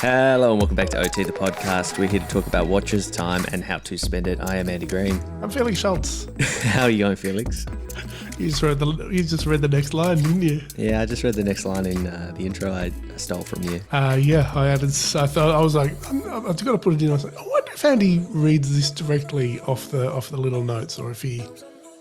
Hello and welcome back to OT, the podcast. We're here to talk about watches, time, and how to spend it. I am Andy Green. I'm Felix Schultz. How are you going, Felix? You just read the next line, didn't you? Yeah, I just read the next line in the intro I stole from you. Yeah, I added. I thought I was like, I've got to put it in. I was like, I wonder if Andy reads this directly off the little notes, or if he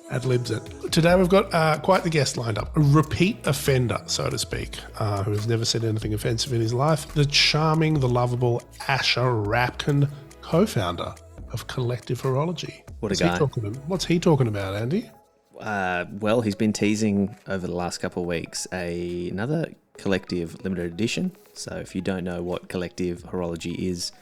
ad libs it. Today we've got quite the guest lined up. A repeat offender, so to speak, who has never said anything offensive in his life. The charming, the lovable Asher Rapkin, co-founder of Collective Horology. What a guy. What's he talking about, Andy? Well, he's been teasing over the last couple of weeks another Collective limited edition. So if you don't know what Collective Horology is,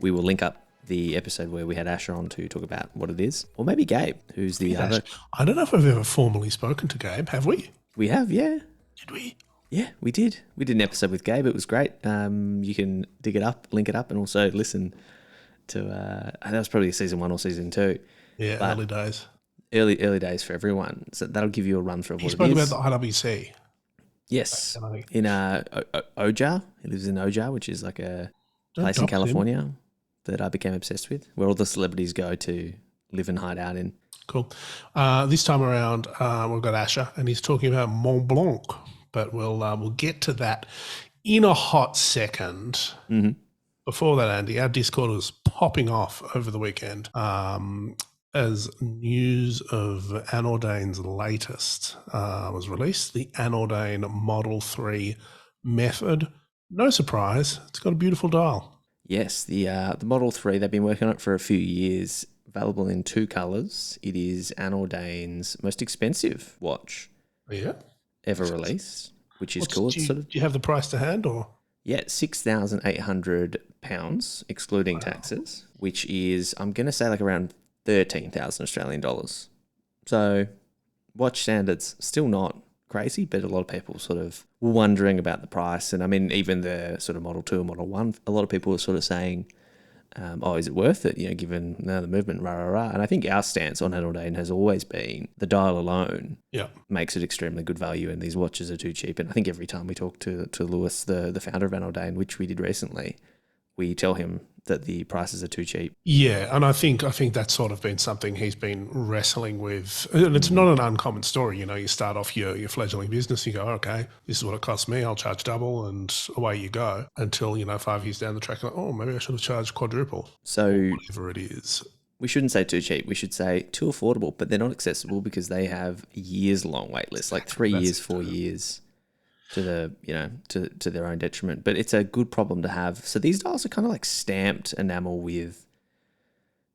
we will link up the episode where we had Asher on to talk about what it is. Or maybe Gabe, who's the other. I don't know if I've ever formally spoken to Gabe. Have we? We have, yeah. Did we? Yeah, we did. We did an episode with Gabe. It was great. You can dig it up, link it up, and also listen to, that was probably season 1 or season 2. Yeah, but early days. Early days for everyone. So that'll give you a run through of what it is. He spoke about the IWC. Yes. In Ojai. He lives in Ojai, which is like a place in California that I became obsessed with, where all the celebrities go to live and hide out in. Cool. This time around, we've got Asher, and he's talking about Montblanc, but we'll get to that in a hot second. Mm-hmm. Before that, Andy, our Discord was popping off over the weekend as news of anOrdain's latest was released, the anOrdain Model 3 method. No surprise, it's got a beautiful dial. Yes, the Model 3, they've been working on it for a few years, available in 2 colours. It is anOrdain's most expensive watch ever released, which is cool. Do you have the price to hand, or? Yeah, £6,800, excluding taxes, which is, I'm going to say, like around 13,000 Australian dollars. So watch standards, still not crazy, but a lot of people sort of were wondering about the price. And I mean, even the sort of Model 2 and Model 1, a lot of people were sort of saying, is it worth it, given the movement, rah, rah, rah. And I think our stance on anOrdain has always been the dial alone makes it extremely good value, and these watches are too cheap. And I think every time we talk to Lewis, the founder of anOrdain, which we did recently, we tell him that the prices are too cheap. Yeah, and I think that's sort of been something he's been wrestling with. And it's not an uncommon story. You start off your fledgling business, you go, okay, this is what it costs me, I'll charge double, and away you go. Until, 5 years down the track, like, oh, maybe I should have charged quadruple. So whatever it is. We shouldn't say too cheap. We should say too affordable, but they're not accessible because they have years-long wait lists, like 3 years, 4 years. To to their own detriment, but it's a good problem to have. So these dials are kind of like stamped enamel with,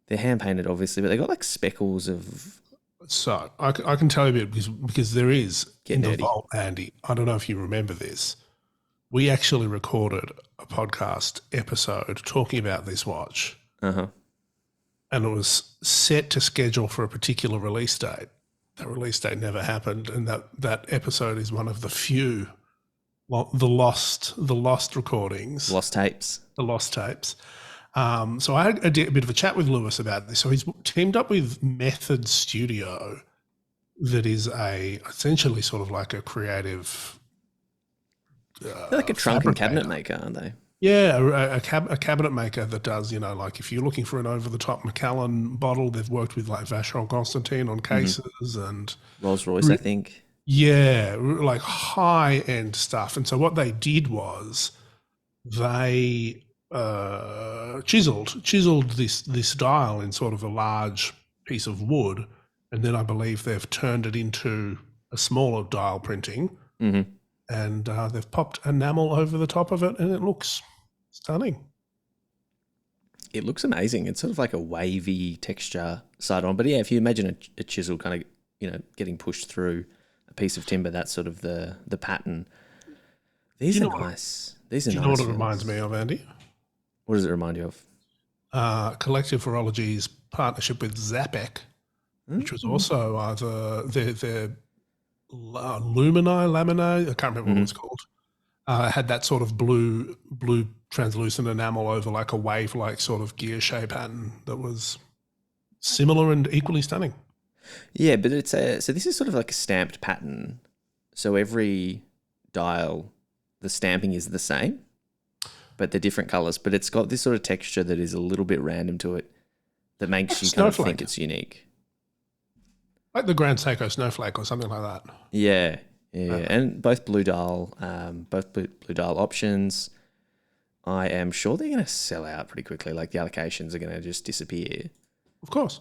they're hand painted obviously, but they got like speckles of. So I can tell you a bit because there is in the nerdy vault, Andy. I don't know if you remember this. We actually recorded a podcast episode talking about this watch, and it was set to schedule for a particular release date. That release date never happened, and that episode is one of the few. The lost recordings. Lost tapes. The lost tapes. So I had a bit of a chat with Lewis about this. So he's teamed up with Method Studio, that is essentially sort of like a creative... They're like a trunk and cabinet maker, aren't they? Yeah, a cabinet maker that does, like if you're looking for an over-the-top Macallan bottle, they've worked with like Vacheron Constantin on cases and... Rolls-Royce, I think. Yeah, like high-end stuff. And so what they did was they chiseled this dial in sort of a large piece of wood, and then I believe they've turned it into a smaller dial printing, and they've popped enamel over the top of it, and it looks stunning. It looks amazing. It's sort of like a wavy texture side on. But yeah, if you imagine a chisel kind of, getting pushed through piece of timber, that's sort of the pattern. These are nice. These are nice. Do you know what it reminds me of, Andy? What does it remind you of? Collective Horology's partnership with Zodiac, which was also their Laminae, I can't remember what it was called. Had that sort of blue translucent enamel over like a wave-like sort of gear shape pattern that was similar and equally stunning. Yeah, but it's so this is sort of like a stamped pattern. So every dial, the stamping is the same. but they're different colors. But it's got this sort of texture that is a little bit random to it that makes you kind of think it's unique. Like the Grand Seiko Snowflake or something like that. Yeah. And both blue dial options. I am sure they're going to sell out pretty quickly. Like the allocations are going to just disappear. Of course.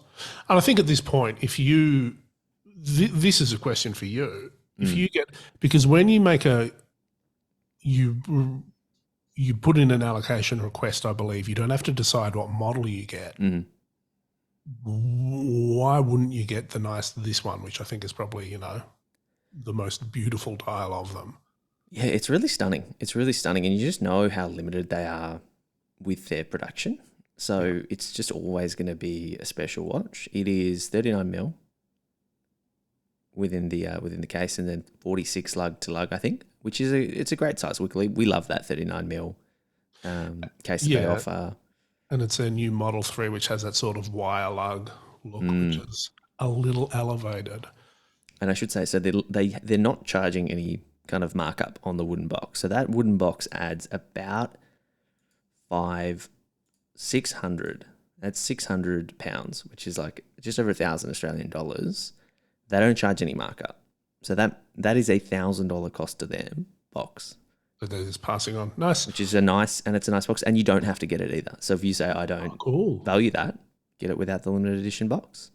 And I think at this point, if you, this is a question for you. If you get, because when you make you put in an allocation request, I believe, you don't have to decide what model you get. Why wouldn't you get this one, which I think is probably, the most beautiful dial of them? Yeah, it's really stunning. It's really stunning. And you just know how limited they are with their production. So it's just always going to be a special watch. It is 39 mil within the case, and then 46 lug to lug, I think, which is it's a great size. We love that 39 mil case that they offer. And it's a new Model 3, which has that sort of wire lug look, which is a little elevated. And I should say, so they're not charging any kind of markup on the wooden box. So that wooden box adds about 600. That's £600, which is like just over 1,000 Australian dollars. They don't charge any markup. So that is $1,000 cost to them box. But they're just passing on. Nice. Which is it's a nice box, and you don't have to get it either. So if you say, I don't value that, get it without the limited edition box.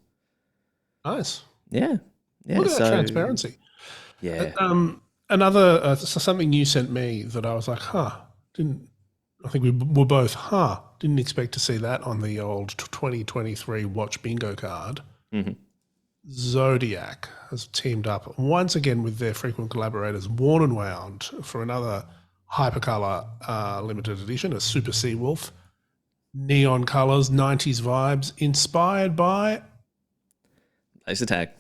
Nice. Yeah. Look at that transparency. Yeah. Another, something you sent me that I was like, I think we were both, didn't expect to see that on the old 2023 watch bingo card. Zodiac has teamed up once again with their frequent collaborators, Worn and Wound, for another hypercolor limited edition, a Super Seawolf. Neon colors, 90s vibes, inspired by Laser Tag.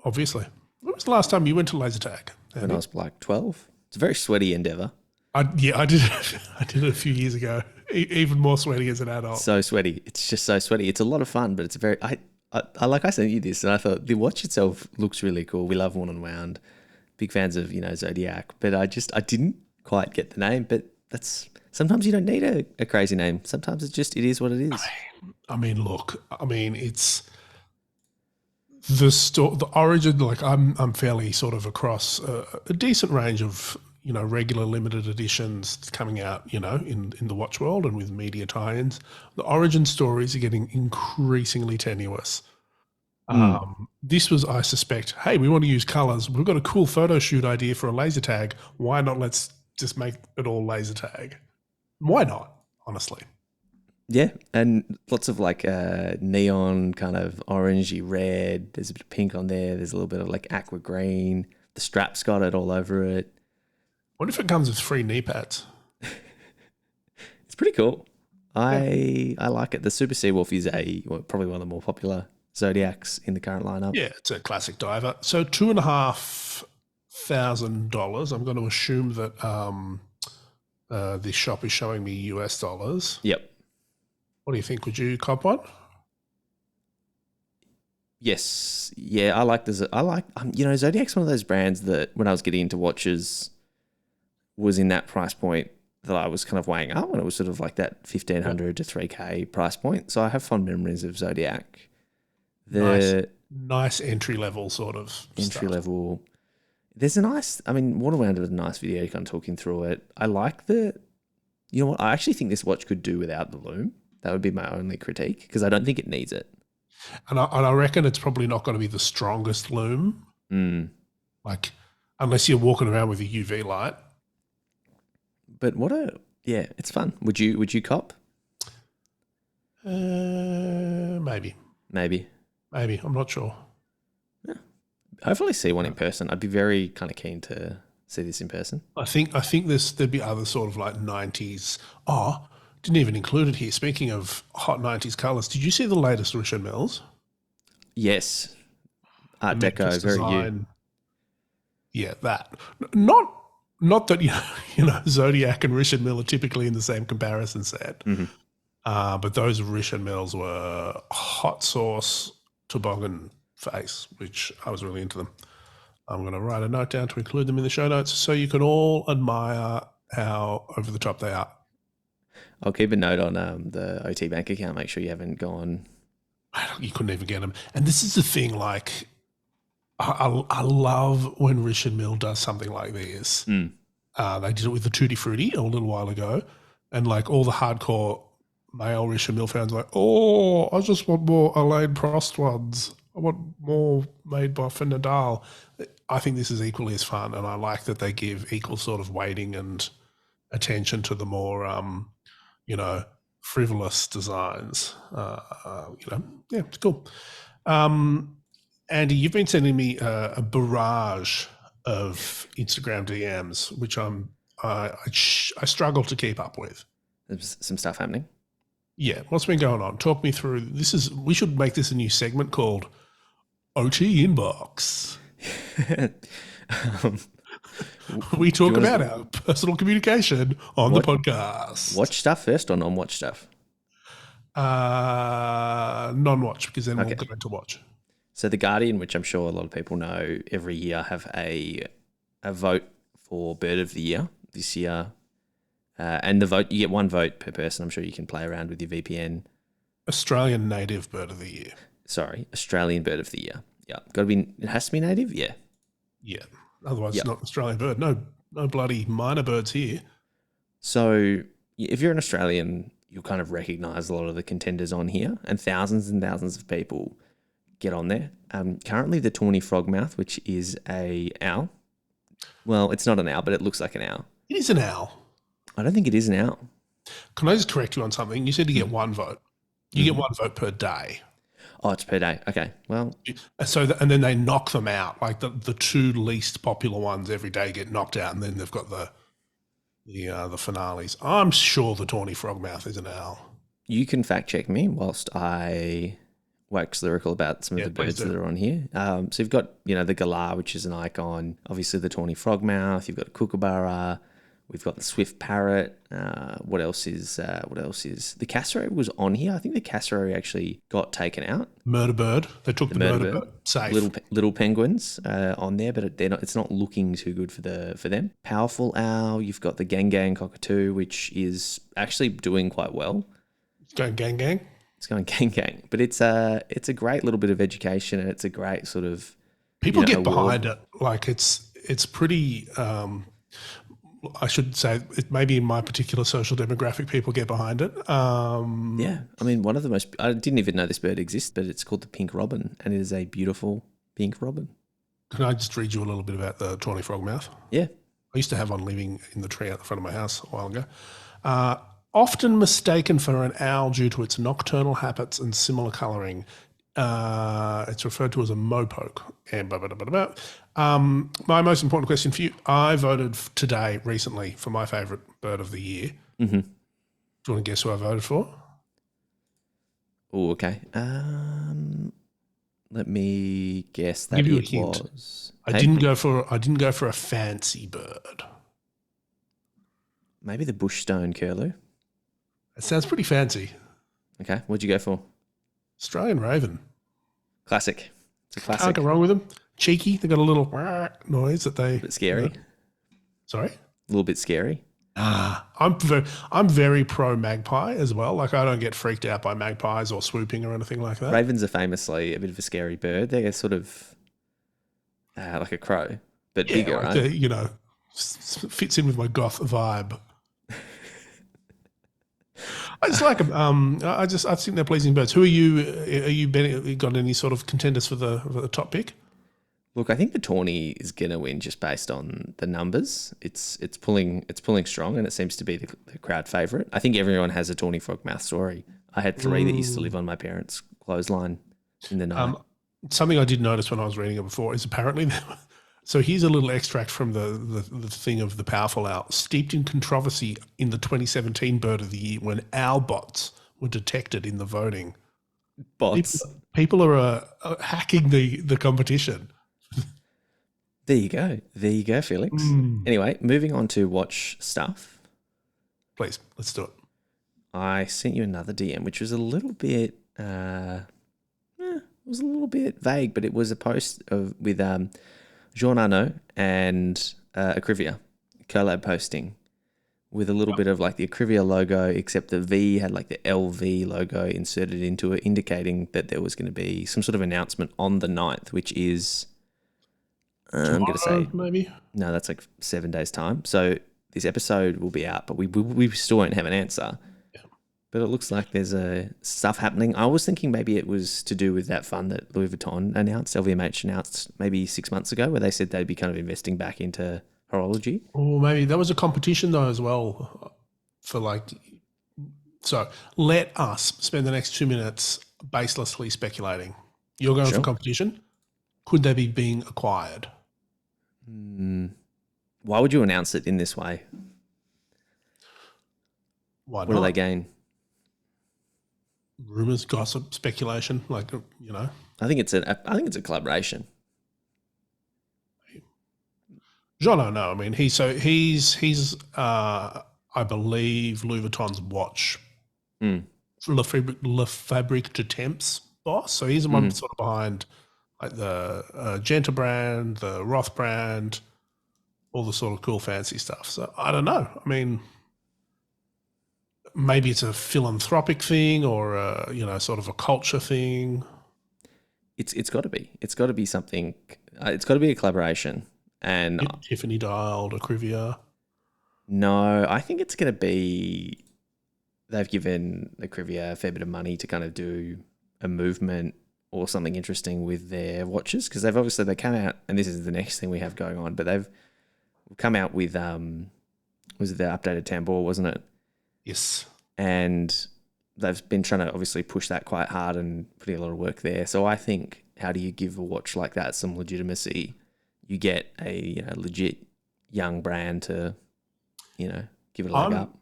Obviously. When was the last time you went to Laser Tag? When I was like 12. It's a very sweaty endeavor. I did it a few years ago. Even more sweaty as an adult. So sweaty. It's just so sweaty. It's a lot of fun, but it's very. I sent you this, and I thought the watch itself looks really cool. We love Worn and Wound, big fans of Zodiac, but I didn't quite get the name. But sometimes you don't need a crazy name. Sometimes it is what it is. It's the origin. Like I'm fairly sort of across a decent range of regular limited editions coming out, in the watch world and with media tie-ins. The origin stories are getting increasingly tenuous. This was, I suspect, hey, we want to use colors. We've got a cool photo shoot idea for a laser tag. Why not? Let's just make it all laser tag. Why not? Honestly. Yeah, and lots of like neon kind of orangey red. There's a bit of pink on there. There's a little bit of like aqua green. The strap's got it all over it. What if it comes with free knee pads? It's pretty cool. I like it. The Super Seawolf is probably one of the more popular Zodiacs in the current lineup. Yeah, it's a classic diver. So $2,500. I'm going to assume that this shop is showing me US dollars. Yep. What do you think? Would you cop one? Yes. Yeah, I like Zodiac's one of those brands that when I was getting into watches was in that price point that I was kind of weighing up, and it was sort of like that 1,500 to 3K price point. So I have fond memories of Zodiac. Nice entry level sort of entry level. There's a nice, Worn and Wound did a nice video kind of talking through it. I like I actually think this watch could do without the loom. That would be my only critique, because I don't think it needs it. And I reckon it's probably not going to be the strongest loom. Like, unless you're walking around with a UV light. But it's fun. Would you cop? Maybe. I'm not sure. Yeah. Hopefully see one in person. I'd be very kind of keen to see this in person. I think there'd be other sort of like 90s. Oh, didn't even include it here. Speaking of hot 90s colours, did you see the latest Richard Milles? Yes. Art Deco, very you. Yeah, that. Not that Zodiac and Richard Mille are typically in the same comparison set, but those Richard Milles were hot sauce toboggan face, which I was really into them. I'm going to write a note down to include them in the show notes so you can all admire how over the top they are. I'll keep a note on the OT bank account. Make sure you haven't gone. You couldn't even get them. And this is the thing, like, I love when Richard Mille does something like this. Mm. They did it with the Tutti Frutti a little while ago. And, like, all the hardcore male Richard Mille fans are like, oh, I just want more Alain Prost ones. I want more made by Nadal. I think this is equally as fun, and I like that they give equal sort of weighting and attention to the more, frivolous designs. Yeah, it's cool. Andy, you've been sending me a barrage of Instagram DMs, which I struggle to keep up with. There's some stuff happening. Yeah, what's been going on? Talk me through. We should make this a new segment called OT Inbox. We talk about our personal communication on the podcast. Watch stuff first or non-watch stuff? Non-watch, because then we'll go into watch. So The Guardian, which I'm sure a lot of people know, every year have a vote for Bird of the Year. This year, and the vote, you get one vote per person. I'm sure you can play around with your VPN. Australian native Bird of the Year. Sorry, Australian Bird of the Year. Yeah, it has to be native. Yeah. Yeah. Otherwise, it's not Australian bird. No bloody minor birds here. So if you're an Australian, you'll kind of recognise a lot of the contenders on here, and thousands of people get on there. Currently, the tawny frogmouth, which is a owl. Well, it's not an owl, but it looks like an owl. It is an owl. I don't think it is an owl. Can I just correct you on something? You said you get one vote. You get one vote per day. Oh, it's per day. Okay, well. And then they knock them out. Like the two least popular ones every day get knocked out, and then they've got the finales. I'm sure the tawny frogmouth is an owl. You can fact check me whilst I wax lyrical about some of the birds that are on here. So you've got, the galah, which is an icon. Obviously the tawny frogmouth. You've got a kookaburra. We've got the swift parrot. What else is the cassowary was on here? I think the cassowary actually got taken out. Murder bird. They took the murder bird. Safe. Little penguins on there, but it's not looking too good for them. Powerful owl. You've got the gang cockatoo, which is actually doing quite well. It's going gang. It's going gang, but it's a great little bit of education, and it's a great sort of people get behind it. Like it's pretty. I should say it maybe in my particular social demographic, people get behind it. Yeah, I mean, one of the most. I didn't even know this bird exists, but it's called the pink robin, and it is a beautiful pink robin. Can I just read you a little bit about the tawny frogmouth? Yeah, I used to have one living in the tree out the front of my house a while ago. Often mistaken for an owl due to its nocturnal habits and similar colouring. It's referred to as a mopoke. And my most important question for you, I voted today recently for my favourite bird of the year. Mm-hmm. Do you want to guess who I voted for? Oh, okay. Let me guess that it was. I didn't go for a fancy bird. Maybe the bushstone curlew. It sounds pretty fancy. Okay, what'd you go for? Australian raven. Classic. It's a classic. Can't go wrong with them. Cheeky. They got a little noise that they. A bit scary. Sorry. A little bit scary. I'm very pro magpie as well. Like I don't get freaked out by magpies or swooping or anything like that. Ravens are famously a bit of a scary bird. They're sort of like a crow, but bigger, right? Fits in with my goth vibe. I just like them. I think they're pleasing birds. Who are you? You got any sort of contenders for the top pick? Look, I think the tawny is going to win just based on the numbers. It's pulling strong, and it seems to be the crowd favourite. I think everyone has a tawny frogmouth story. I had 3 that used to live on my parents' clothesline in the night. Something I did notice when I was reading it before is apparently. So here's a little extract from the thing of the powerful owl. Steeped in controversy in the 2017 Bird of the Year when owl bots were detected in the voting. Bots? People are hacking the competition. There you go, Felix. Anyway, moving on to watch stuff. Please, let's do it. I sent you another DM, which was a little bit vague, but it was a post with Jean Arnaud and Acrivia collab posting, with a little bit of like the Acrivia logo, except the V had like the LV logo inserted into it, indicating that there was going to be some sort of announcement on the 9th, which is, I'm going to say, maybe. No, that's like 7 days' time. So this episode will be out, but we still won't have an answer. Yeah. But it looks like there's stuff happening. I was thinking maybe it was to do with that fund that Louis Vuitton announced, LVMH announced maybe 6 months ago, where they said they'd be kind of investing back into horology. Or maybe that was a competition though as well for like. So let us spend the next 2 minutes baselessly speculating. You're going for competition. Could they be being acquired? Why would you announce it in this way? Why not? What do they gain? Rumors, gossip, speculation, like, you know. I think it's a collaboration. Jean, I know. I mean, he's I believe Louis Vuitton's watch, Le Fabrique de Temps boss. So he's the one sort of behind like the Genta brand, the Roth brand, all the sort of cool fancy stuff. So I don't know. I mean, maybe it's a philanthropic thing or sort of a culture thing. It's got to be. It's got to be something. It's got to be a collaboration. And Tiffany dialed, Acrivia. No, I think it's going to be. They've given Acrivia a fair bit of money to kind of do a movement or something interesting with their watches, because they came out, and this is the next thing we have going on. But they've come out with was it the updated Tambour, wasn't it? Yes. And they've been trying to obviously push that quite hard and putting a lot of work there. So I think, how do you give a watch like that some legitimacy? You get a legit young brand to, give it a leg up.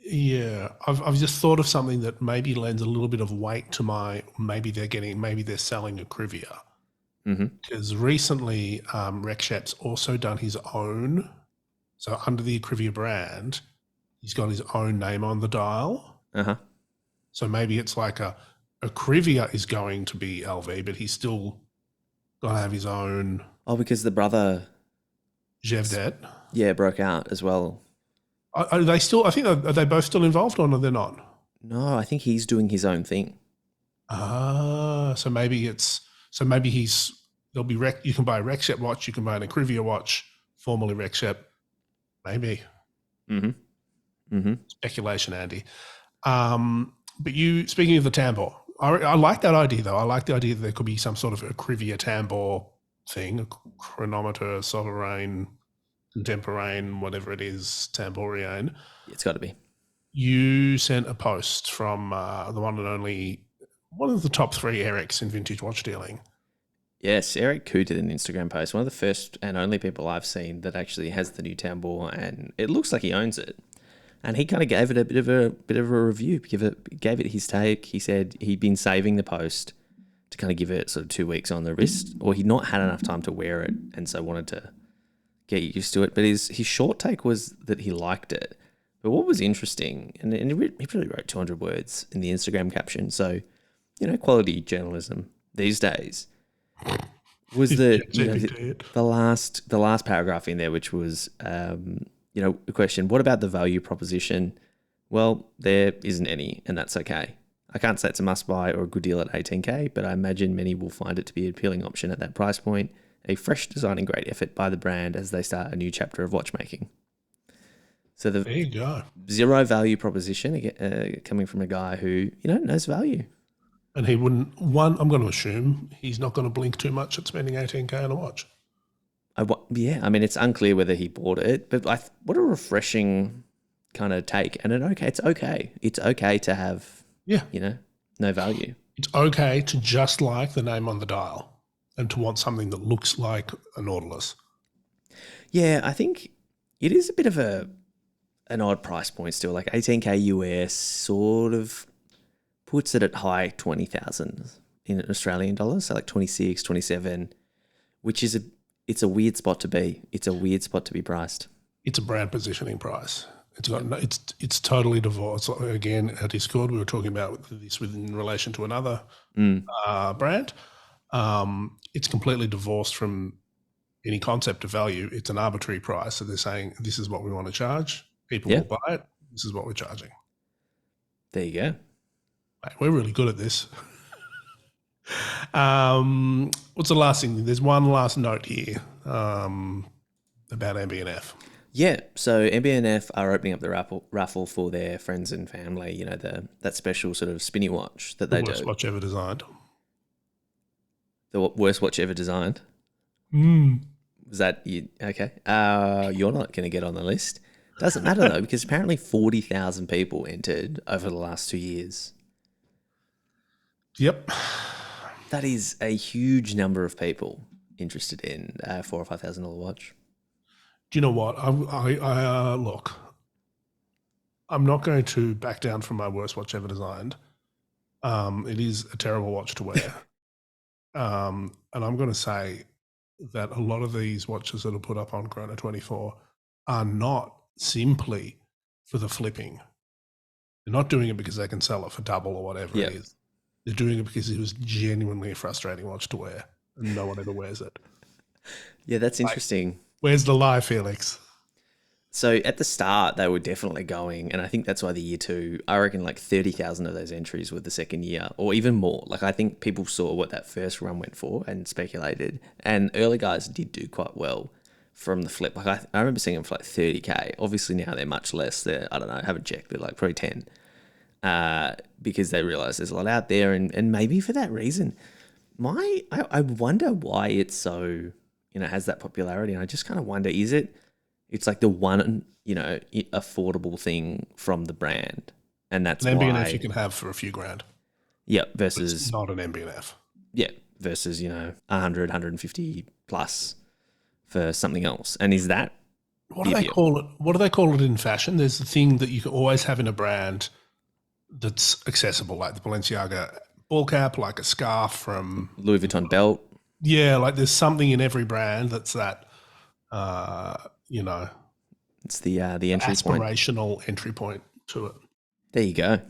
Yeah, I've just thought of something that maybe lends a little bit of weight to maybe they're selling Acrivia. Because recently Rekshap's also done his own. So under the Acrivia brand, he's got his own name on the dial. So maybe it's like Acrivia is going to be LV, but he's still going to have his own. Oh, because the brother Jevdet, broke out as well. Are they still? I think are they both still involved, or they're not? No, I think he's doing his own thing. So maybe there'll be you can buy a Rekshap watch, you can buy an Acrivia watch, formerly Rekshap, maybe. Speculation, Andy. But speaking of the Tambour, I like that idea though. I like the idea that there could be some sort of Acrivia Tambour thing, a chronometer, sovereign, contemporain, whatever it is, Tambourian. It's got to be. You sent a post from the one and only, one of the top 3 Erics in vintage watch dealing. Yes, Eric Koo did an Instagram post, one of the first and only people I've seen that actually has the new Tambour, and it looks like he owns it. And he kind of gave it a bit of a review, gave it his take. He said he'd been saving the post to kind of give it sort of 2 weeks on the wrist, or he'd not had enough time to wear it, and so wanted to get used to it. But his short take was that he liked it. But what was interesting, and he really wrote 200 words in the Instagram caption, so, quality journalism these days, was the last paragraph in there, which was, the question, what about the value proposition? Well, there isn't any, and that's okay. I can't say it's a must-buy or a good deal at 18K, but I imagine many will find it to be an appealing option at that price point, a fresh design and great effort by the brand as they start a new chapter of watchmaking. So there you go. Zero value proposition coming from a guy who, knows value. And he wouldn't, I'm going to assume he's not going to blink too much at spending 18K on a watch. It's unclear whether he bought it, but what a refreshing kind of take. And it's okay. It's okay to have, no value. It's okay to just like the name on the dial and to want something that looks like a Nautilus. Yeah, I think it is a bit of an odd price point still. Like 18K US sort of puts it at high 20,000 in Australian dollars, so like 26, 27, which is it's a weird spot to be. It's a weird spot to be priced. It's a brand positioning price. It's totally divorced. Again, at Discord, we were talking about this in relation to another brand. It's completely divorced from any concept of value. It's an arbitrary price. So they're saying, this is what we want to charge. People Yeah. will buy it. This is what we're charging. There you go. Mate, we're really good at this. What's the last thing? There's one last note here about MB&F. Yeah, so MBNF are opening up the raffle for their friends and family, you know, that special sort of spinny watch that they do. The worst watch ever designed. The worst watch ever designed. Was that you? Okay. You're not going to get on the list. Doesn't matter though, because apparently 40,000 people entered over the last 2 years. Yep. That is a huge number of people interested in a $4,000 or $5,000 watch. Do you know what? I look, I'm not going to back down from my worst watch ever designed. It is a terrible watch to wear. And I'm going to say that a lot of these watches that are put up on Chrono 24 are not simply for the flipping. They're not doing it because they can sell it for double or whatever it is. They're doing it because it was genuinely a frustrating watch to wear and no one ever wears it. Yeah, that's interesting. Where's the lie, Felix? So at the start, they were definitely going, and I think that's why the year two, I reckon like 30,000 of those entries were the second year, or even more. Like I think people saw what that first run went for and speculated, and early guys did do quite well from the flip. Like I remember seeing them for like 30K. Obviously now they're much less. They're, I don't know, I haven't checked, but like probably 10. Because they realize there's a lot out there, and maybe for that reason, I wonder why it's so, you know, has that popularity. And I just kind of wonder, it's like the one, you know, affordable thing from the brand, and that's an why MB&F you can have for a few grand. Yeah, versus it's not an MB&F. Yeah, versus, you know, 100, 150 plus for something else. And is that what do they call it? What do they call it in fashion? There's the thing that you can always have in a brand that's accessible, like the Balenciaga ball cap, like a scarf from Louis Vuitton belt. Yeah, like there's something in every brand that's that, you know, it's the entry aspirational entry point to it. There you go.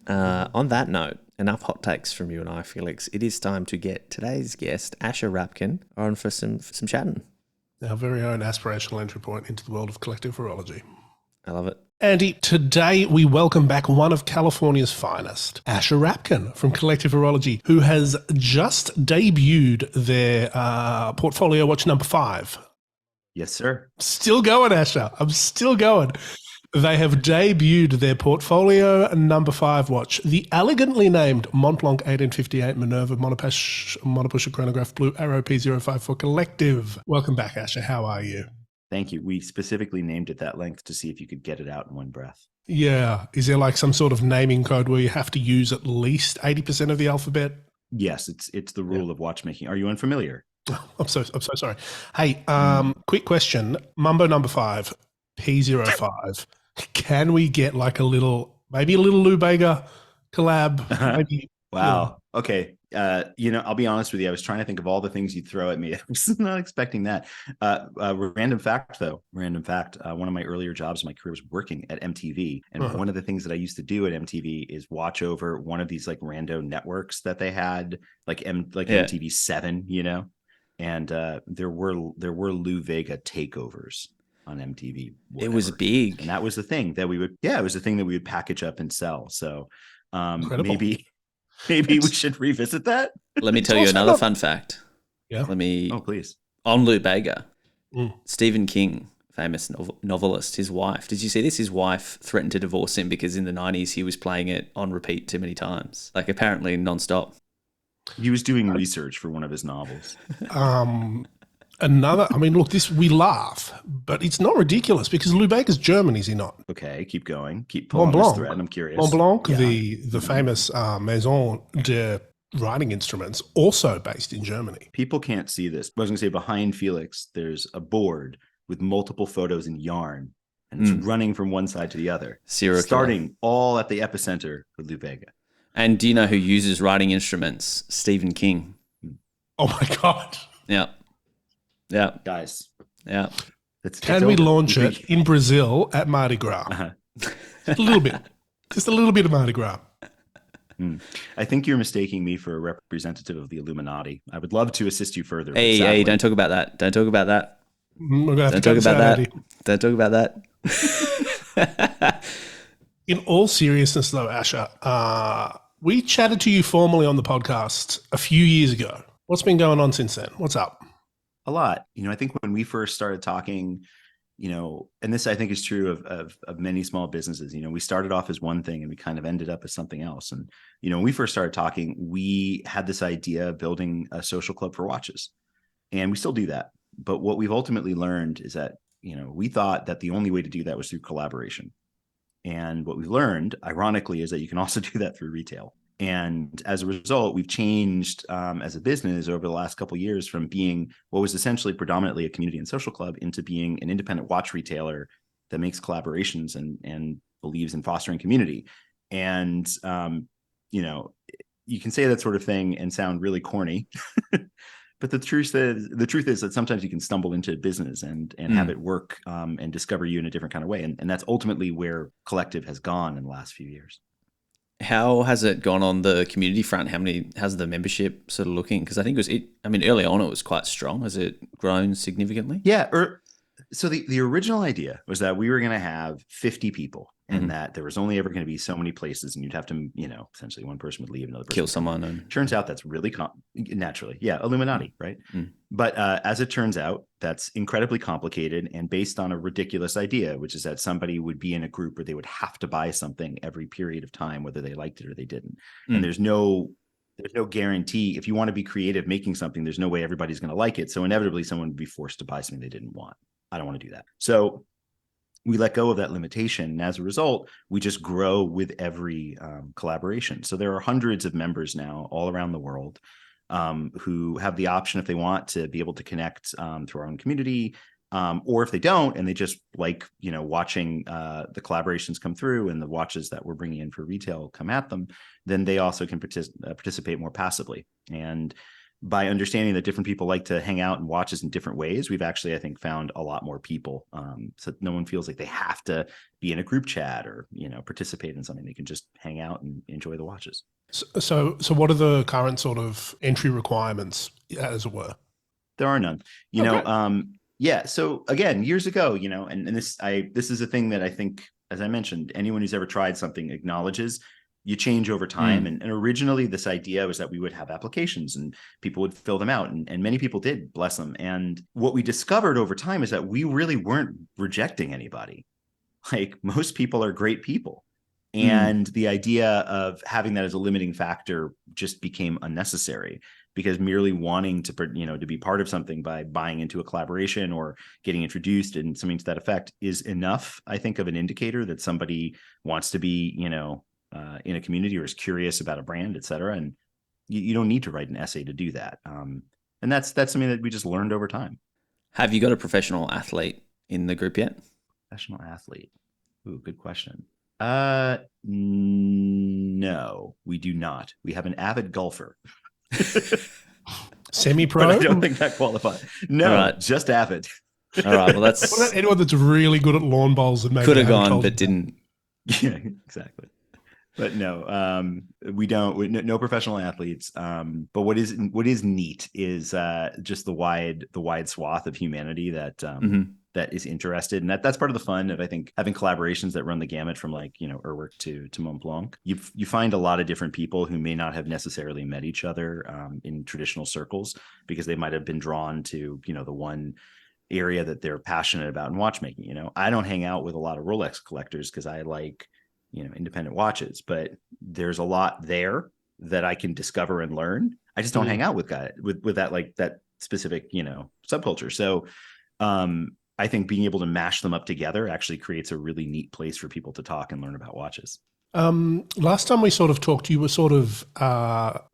On that note, enough hot takes from you and I, Felix. It is time to get today's guest, Asher Rapkin, on for some chatting. Our very own aspirational entry point into the world of collective horology. I love it. Andy, today we welcome back one of California's finest, Asher Rapkin from Collective Horology, who has just debuted their portfolio watch number 5. Yes, sir. Still going, Asher. I'm still going. They have debuted their portfolio number 5 watch, the elegantly named Montblanc 1858 Minerva monopusher chronograph Blue Arrow P05 for Collective. Welcome back, Asher. How are you? Thank you. We specifically named it that length to see if you could get it out in one breath. Yeah. Is there like some sort of naming code where you have to use at least 80% of the alphabet? Yes, it's the rule of watchmaking. Are you unfamiliar? I'm so sorry. Hey, quick question. Mumbo number 5, P05. Can we get like maybe a little Lou Bega collab? Maybe, wow. Okay. I'll be honest with you. I was trying to think of all the things you'd throw at me. I was not expecting that. Random fact, though. Random fact. One of my earlier jobs in my career was working at MTV. And one of the things that I used to do at MTV is watch over one of these like rando networks that they had, like MTV 7, you know? And there were Lou Bega takeovers on MTV. It was big. And that was the thing that we would package up and sell. So maybe we should revisit that. Let me tell you another fun fact. Yeah. Oh, please. On Lou Bega, Stephen King, famous novelist, his wife. Did you see this? His wife threatened to divorce him because in the 90s he was playing it on repeat too many times. Like apparently nonstop. He was doing research for one of his novels. Look, we laugh, but it's not ridiculous because Lou Bega's German, is he not? Okay, keep going. Keep pulling this thread. I'm curious. Montblanc, the famous maison de writing instruments, also based in Germany. People can't see this. I was going to say behind Felix, there's a board with multiple photos in yarn, and it's running from one side to the other, starting all at the epicenter with Lou Bega. And do you know who uses writing instruments? Stephen King. Oh my God. Yeah. Yeah. Guys. Yeah. Can we launch it in Brazil at Mardi Gras? A little bit. Just a little bit of Mardi Gras. I think you're mistaking me for a representative of the Illuminati. I would love to assist you further. Hey, don't talk about that. Don't talk about that. We're gonna have Don't talk about that. Don't talk about that. In all seriousness, though, Asher, we chatted to you formally on the podcast a few years ago. What's been going on since then? What's up? A lot. I think when we first started talking, and this I think is true of many small businesses, we started off as one thing and we kind of ended up as something else. And, when we first started talking, we had this idea of building a social club for watches, and we still do that. But what we've ultimately learned is that, we thought that the only way to do that was through collaboration. And what we've learned, ironically, is that you can also do that through retail. And as a result, we've changed as a business over the last couple of years from being what was essentially predominantly a community and social club into being an independent watch retailer that makes collaborations and believes in fostering community. And, you can say that sort of thing and sound really corny, but the truth is that sometimes you can stumble into business and have it work and discover you in a different kind of way. And that's ultimately where Collective has gone in the last few years. How has it gone on the community front? How's the membership sort of looking? Because I think early on it was quite strong. Has it grown significantly? Yeah. So the original idea was that we were going to have 50 people and that there was only ever going to be so many places, and you'd have to, essentially one person would leave, another person kill someone. And turns out that's really naturally. Yeah. Illuminati. Right. But as it turns out, that's incredibly complicated and based on a ridiculous idea, which is that somebody would be in a group where they would have to buy something every period of time, whether they liked it or they didn't. And there's no guarantee. If you want to be creative making something, there's no way everybody's going to like it. So inevitably someone would be forced to buy something they didn't want. I don't want to do that. So we let go of that limitation. And as a result, we just grow with every collaboration. So there are hundreds of members now all around the world who have the option, if they want, to be able to connect through our own community, or if they don't, and they just like, watching the collaborations come through and the watches that we're bringing in for retail come at them, then they also can participate more passively. And by understanding that different people like to hang out and watches in different ways, we've actually, I think, found a lot more people. So no one feels like they have to be in a group chat or, participate in something. They can just hang out and enjoy the watches. So what are the current sort of entry requirements, as it were? There are none. Yeah. So again, years ago, and this is a thing that I think, as I mentioned, anyone who's ever tried something acknowledges. You change over time. And originally this idea was that we would have applications and people would fill them out. And many people did, bless them. And what we discovered over time is that we really weren't rejecting anybody. Like, most people are great people. And the idea of having that as a limiting factor just became unnecessary, because merely wanting to, to be part of something by buying into a collaboration or getting introduced and something to that effect is enough, I think, of an indicator that somebody wants to be, in a community or is curious about a brand, et cetera. And you don't need to write an essay to do that. And that's something that we just learned over time. Have you got a professional athlete in the group yet? Professional athlete. Ooh, good question. No, we do not. We have an avid golfer. Semi-pro? But I don't think that qualifies. No, right. Just avid. All right. Well, that's what about anyone that's really good at lawn bowls and maybe could have gone but didn't. Yeah, exactly. But no, we don't. No professional athletes. But what is neat is just the wide swath of humanity that that is interested, and that's part of the fun of, I think, having collaborations that run the gamut from, like, Urwerk to Montblanc. You find a lot of different people who may not have necessarily met each other in traditional circles, because they might have been drawn to the one area that they're passionate about in watchmaking. I don't hang out with a lot of Rolex collectors because I like independent watches, but there's a lot there that I can discover and learn. I just don't hang out with that, like, that specific, subculture. So I think being able to mash them up together actually creates a really neat place for people to talk and learn about watches. Last time we sort of talked, you were sort of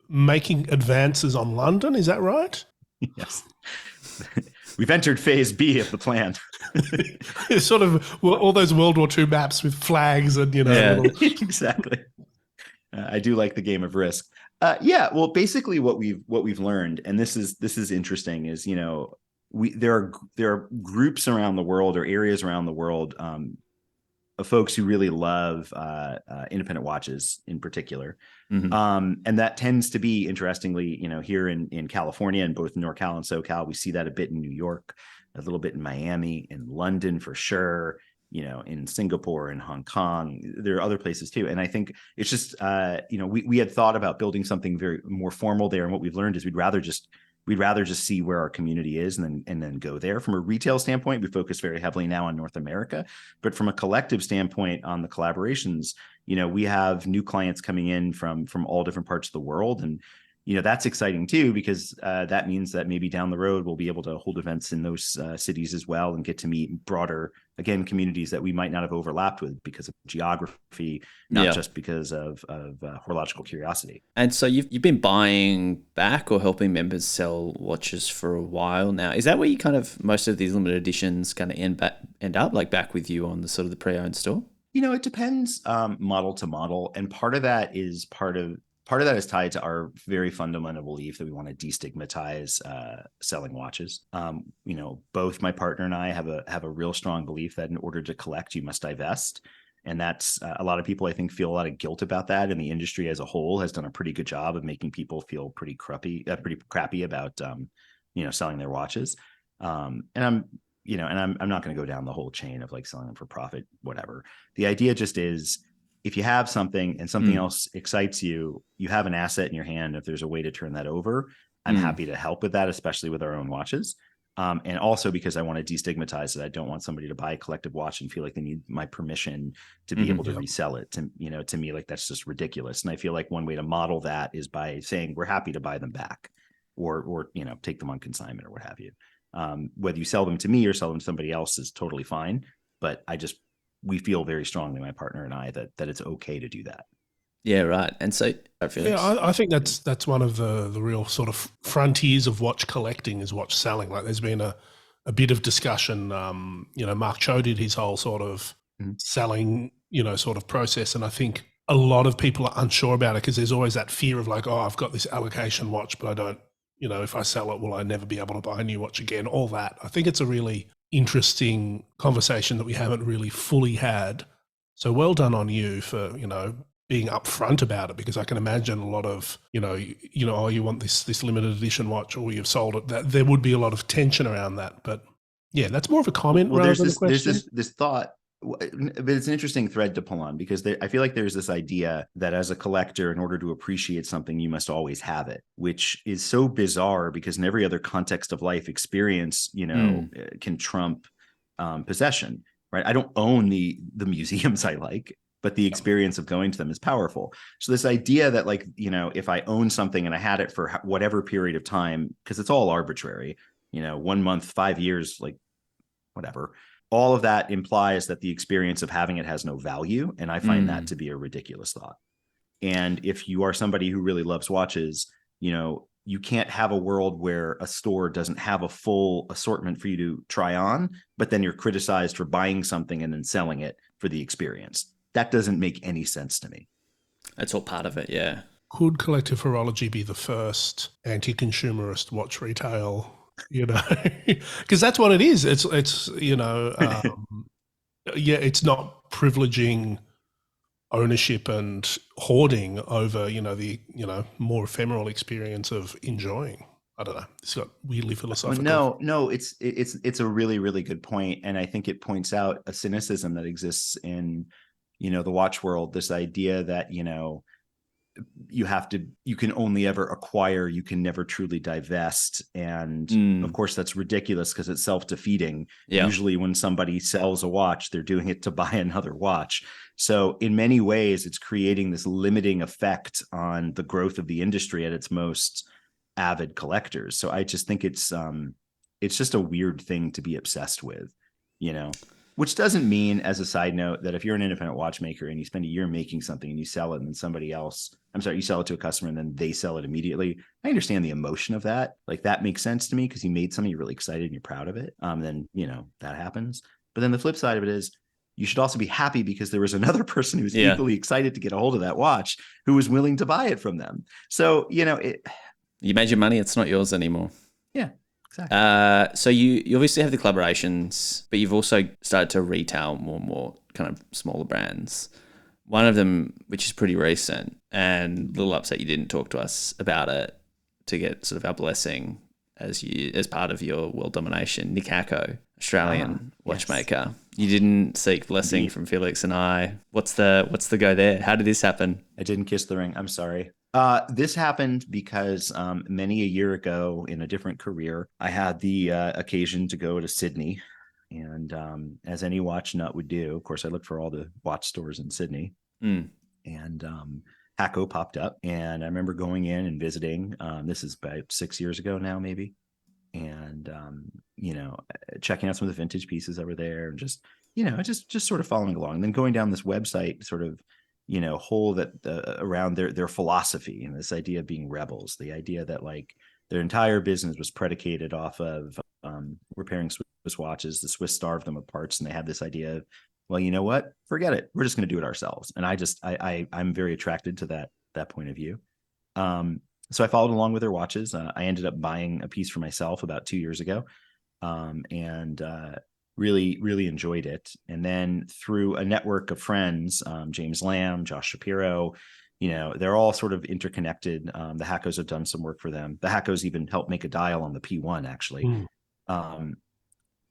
making advances on London. Is that right? Yes. We've entered phase B of the plan. It's sort of all those World War II maps with flags and, Yeah, exactly. I do like the game of Risk. Well, basically what we've learned, and this is interesting, is, there are groups around the world, or areas around the world, of folks who really love independent watches in particular. And that tends to be, interestingly, here in California, and both NorCal and SoCal. We see that a bit in New York, a little bit in Miami, in London for sure, in Singapore and Hong Kong. There are other places too. And I think it's just, we had thought about building something very more formal there. And what we've learned is we'd rather just see where our community is and then go there. From a retail standpoint, we focus very heavily now on North America, but from a collective standpoint on the collaborations, we have new clients coming in from all different parts of the world. And, that's exciting too, because that means that maybe down the road, we'll be able to hold events in those cities as well and get to meet broader, again, communities that we might not have overlapped with because of geography, not just because of horological curiosity. And so you've been buying back or helping members sell watches for a while now. Is that where you kind of, most of these limited editions kind of end up, like back with you on the sort of the pre-owned store? It depends model to model. And part of that is tied to our very fundamental belief that we want to destigmatize selling watches. Both my partner and I have a real strong belief that in order to collect, you must divest. And that's a lot of people, I think, feel a lot of guilt about that. And the industry as a whole has done a pretty good job of making people feel pretty crappy about, selling their watches. And I'm not going to go down the whole chain of like selling them for profit, whatever. The idea just is, if you have something and something else excites you, you have an asset in your hand. If there's a way to turn that over, I'm happy to help with that, especially with our own watches. And also because I want to destigmatize it. I don't want somebody to buy a collective watch and feel like they need my permission to be able to resell it. To me, like, that's just ridiculous. And I feel like one way to model that is by saying we're happy to buy them back or take them on consignment or what have you. Whether you sell them to me or sell them to somebody else is totally fine. But we feel very strongly, my partner and I, that it's okay to do that. Yeah, right. And so, I think that's one of the real sort of frontiers of watch collecting is watch selling. Like, there's been a bit of discussion. Mark Cho did his whole sort of selling, sort of process, and I think a lot of people are unsure about it because there's always that fear of like, oh, I've got this allocation watch, but I don't, if I sell it, will I never be able to buy a new watch again? All that. I think it's a really interesting conversation that we haven't really fully had. So well done on you for, being upfront about it, because I can imagine a lot of, oh, you want this limited edition watch or you've sold it, that there would be a lot of tension around that. But yeah, that's more of a comment rather than a question. There's this thought, but it's an interesting thread to pull on because I feel like there's this idea that as a collector, in order to appreciate something, you must always have it, which is so bizarre because in every other context of life, experience, can trump possession, right? I don't own the museums I like, but the experience of going to them is powerful. So this idea that like, if I own something and I had it for whatever period of time, because it's all arbitrary, 1 month, 5 years, like whatever, all of that implies that the experience of having it has no value. And I find that to be a ridiculous thought. And if you are somebody who really loves watches, you can't have a world where a store doesn't have a full assortment for you to try on, but then you're criticized for buying something and then selling it for the experience. That doesn't make any sense to me. That's all part of it, yeah. Could Collective Horology be the first anti-consumerist watch retail? Because that's what it is. It's it's not privileging ownership and hoarding over the more ephemeral experience of enjoying. I don't know. It's got weirdly philosophical. No, it's a really, really good point, and I think it points out a cynicism that exists in the watch world. This idea that you can only ever acquire, you can never truly divest. And of course that's ridiculous because it's self-defeating. Usually when somebody sells a watch, they're doing it to buy another watch. So in many ways, it's creating this limiting effect on the growth of the industry at its most avid collectors. So I just think it's just a weird thing to be obsessed with, which doesn't mean, as a side note, that if you're an independent watchmaker and you spend a year making something and you sell it and then you sell it to a customer and then they sell it immediately. I understand the emotion of that. Like, that makes sense to me because you made something, you're really excited and you're proud of it. Then, that happens. But then the flip side of it is you should also be happy because there was another person who was equally excited to get a hold of that watch who was willing to buy it from them. So, you made your money. It's not yours anymore. Yeah. Exactly. So you obviously have the collaborations, but you've also started to retail more and more kind of smaller brands. One of them, which is pretty recent and a little upset you didn't talk to us about it to get sort of our blessing as part of your world domination, Nick Hacko, Australian watchmaker. You didn't seek blessing Indeed. from Felix and I. What's the go there? How did this happen? I didn't kiss the ring. I'm sorry. This happened because many a year ago in a different career, I had the occasion to go to Sydney. And as any watch nut would do, of course, I looked for all the watch stores in Sydney. Mm. And Hacko popped up. And I remember going in and visiting. This is about 6 years ago now, maybe. And, checking out some of the vintage pieces that were there and just sort of following along. And then going down this website sort of, whole that around their philosophy and this idea of being rebels, the idea that like their entire business was predicated off of repairing Swiss watches. The Swiss starved them of parts, and they had this idea of, well, you know what? Forget it. We're just going to do it ourselves. And I'm very attracted to that point of view. So I followed along with their watches. I ended up buying a piece for myself about 2 years ago, and really, really enjoyed it. And then through a network of friends, James Lamb, Josh Shapiro, they're all sort of interconnected. The Hackos have done some work for them. The Hackos even helped make a dial on the P1, actually.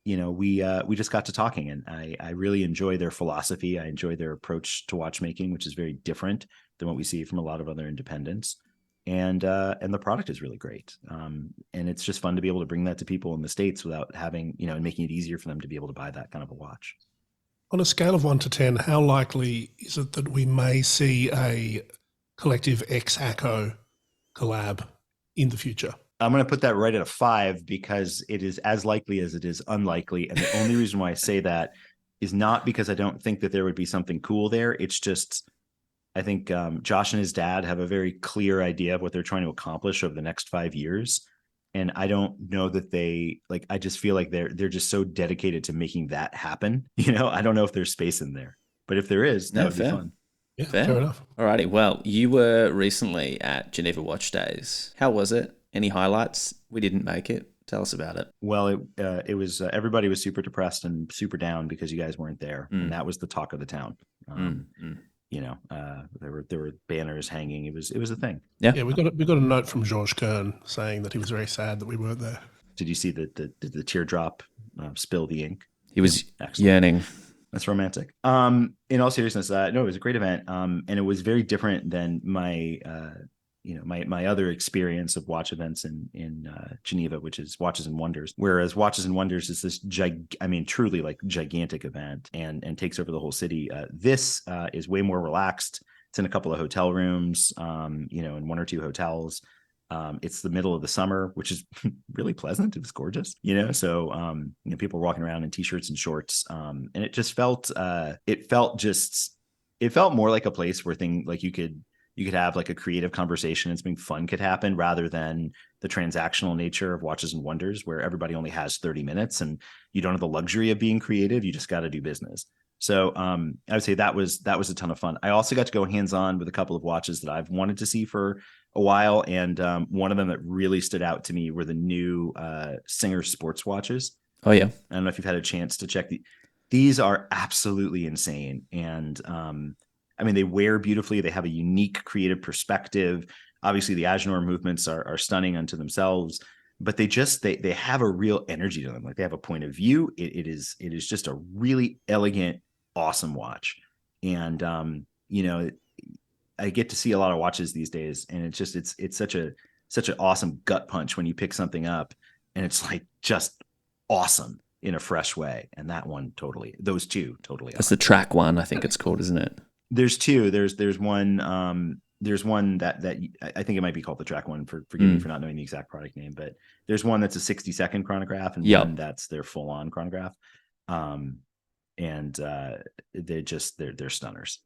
We just got to talking, and I really enjoy their philosophy. I enjoy their approach to watchmaking, which is very different than what we see from a lot of other independents. And the product is really great. And it's just fun to be able to bring that to people in the States without having, and making it easier for them to be able to buy that kind of a watch. On a scale of 1 to 10, how likely is it that we may see a Collective X Hacko collab in the future? I'm going to put that right at a 5 because it is as likely as it is unlikely. And the only reason why I say that is not because I don't think that there would be something cool there. It's just, I think Josh and his dad have a very clear idea of what they're trying to accomplish over the next 5 years. And I don't know that I just feel like they're just so dedicated to making that happen. I don't know if there's space in there, but if there is, that would be fun. Yeah, fair enough. Alrighty. Well, you were recently at Geneva Watch Days. How was it? Any highlights? We didn't make it. Tell us about it. Well, it was everybody was super depressed and super down because you guys weren't there, and that was the talk of the town. There were banners hanging. It was a thing. Yeah. We got a note from Georges Kern saying that he was very sad that we weren't there. Did you see the teardrop spill the ink? He was yearning. That's romantic. In all seriousness, no, it was a great event. And it was very different than my other experience of watch events in Geneva, which is Watches and Wonders. Whereas Watches and Wonders is this truly like gigantic event and takes over the whole city. This is way more relaxed. It's in a couple of hotel rooms, in 1 or 2 hotels. It's the middle of the summer, which is really pleasant. It was gorgeous, so, people were walking around in t-shirts and shorts. And it just felt, it felt more like a place where you could have like a creative conversation and something fun could happen rather than the transactional nature of Watches and Wonders, where everybody only has 30 minutes and you don't have the luxury of being creative. You just got to do business. So I would say that was a ton of fun. I also got to go hands-on with a couple of watches that I've wanted to see for a while. And one of them that really stood out to me were the new Singer sports watches. Oh, yeah. I don't know if you've had a chance to check these are absolutely insane. And they wear beautifully. They have a unique creative perspective. Obviously, the Agenor movements are stunning unto themselves, but they have a real energy to them. Like they have a point of view. It is just a really elegant, awesome watch. And I get to see a lot of watches these days, and it's such an awesome gut punch when you pick something up, and it's like just awesome in a fresh way. And that one those two totally. That's the track one, I think it's called, isn't it? There's 2. There's one. There's one that I think it might be called the track one. Forgive me for not knowing the exact product name, but there's one that's a 60-second chronograph and one that's their full-on chronograph. And they're stunners.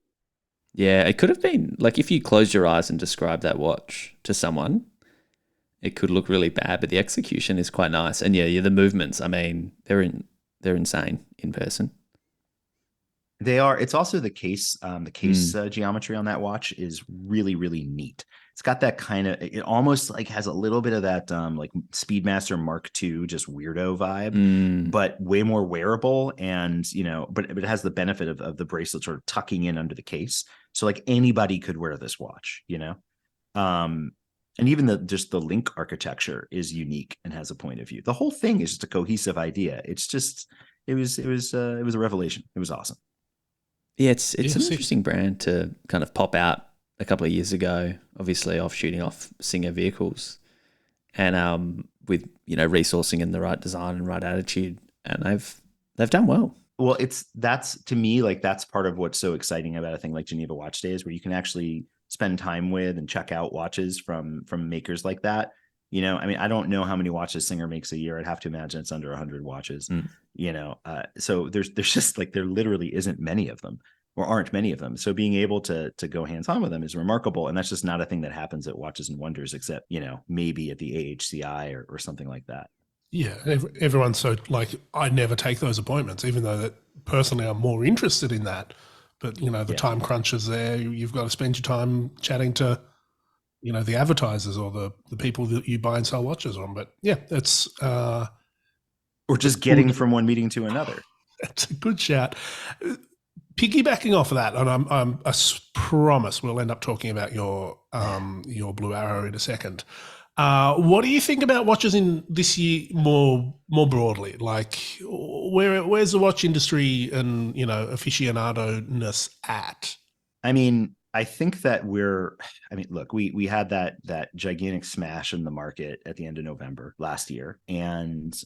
Yeah, it could have been like if you closed your eyes and described that watch to someone, it could look really bad, but the execution is quite nice. And yeah, the movements. I mean, they're insane in person. They are. It's also the case. The case geometry on that watch is really, really neat. It's got that kind of. It almost like has a little bit of that like Speedmaster Mark II, just weirdo vibe, but way more wearable. And but it has the benefit of the bracelet sort of tucking in under the case, so like anybody could wear this watch. And even the link architecture is unique and has a point of view. The whole thing is just a cohesive idea. It's just. it was a revelation. It was awesome. Yeah, it's an sick. interesting brand to kind of pop out a couple of years ago, obviously shooting off Singer vehicles, and with resourcing and the right design and right attitude, and they've done well. Well, that's to me, like, that's part of what's so exciting about a thing like Geneva Watch Days, where you can actually spend time with and check out watches from makers like that. I mean, I don't know how many watches Singer makes a year. I'd have to imagine it's under 100 watches. So there's just like, there literally isn't many of them, or aren't many of them. So being able to go hands-on with them is remarkable, and that's just not a thing that happens at Watches and Wonders, except maybe at the AHCI or something like that. Yeah, everyone's so like, I never take those appointments, even though that personally I'm more interested in that. But the time crunch is there. You've got to spend your time chatting to the advertisers or the people that you buy and sell watches on. But yeah, that's or just getting from one meeting to another. That's a good shout. Piggybacking off of that, and I promise we'll end up talking about your Blue Arrow in a second. What do you think about watches in this year more broadly? Like, where's the watch industry and aficionado-ness at? I mean, I think that look, we had that gigantic smash in the market at the end of November last year, and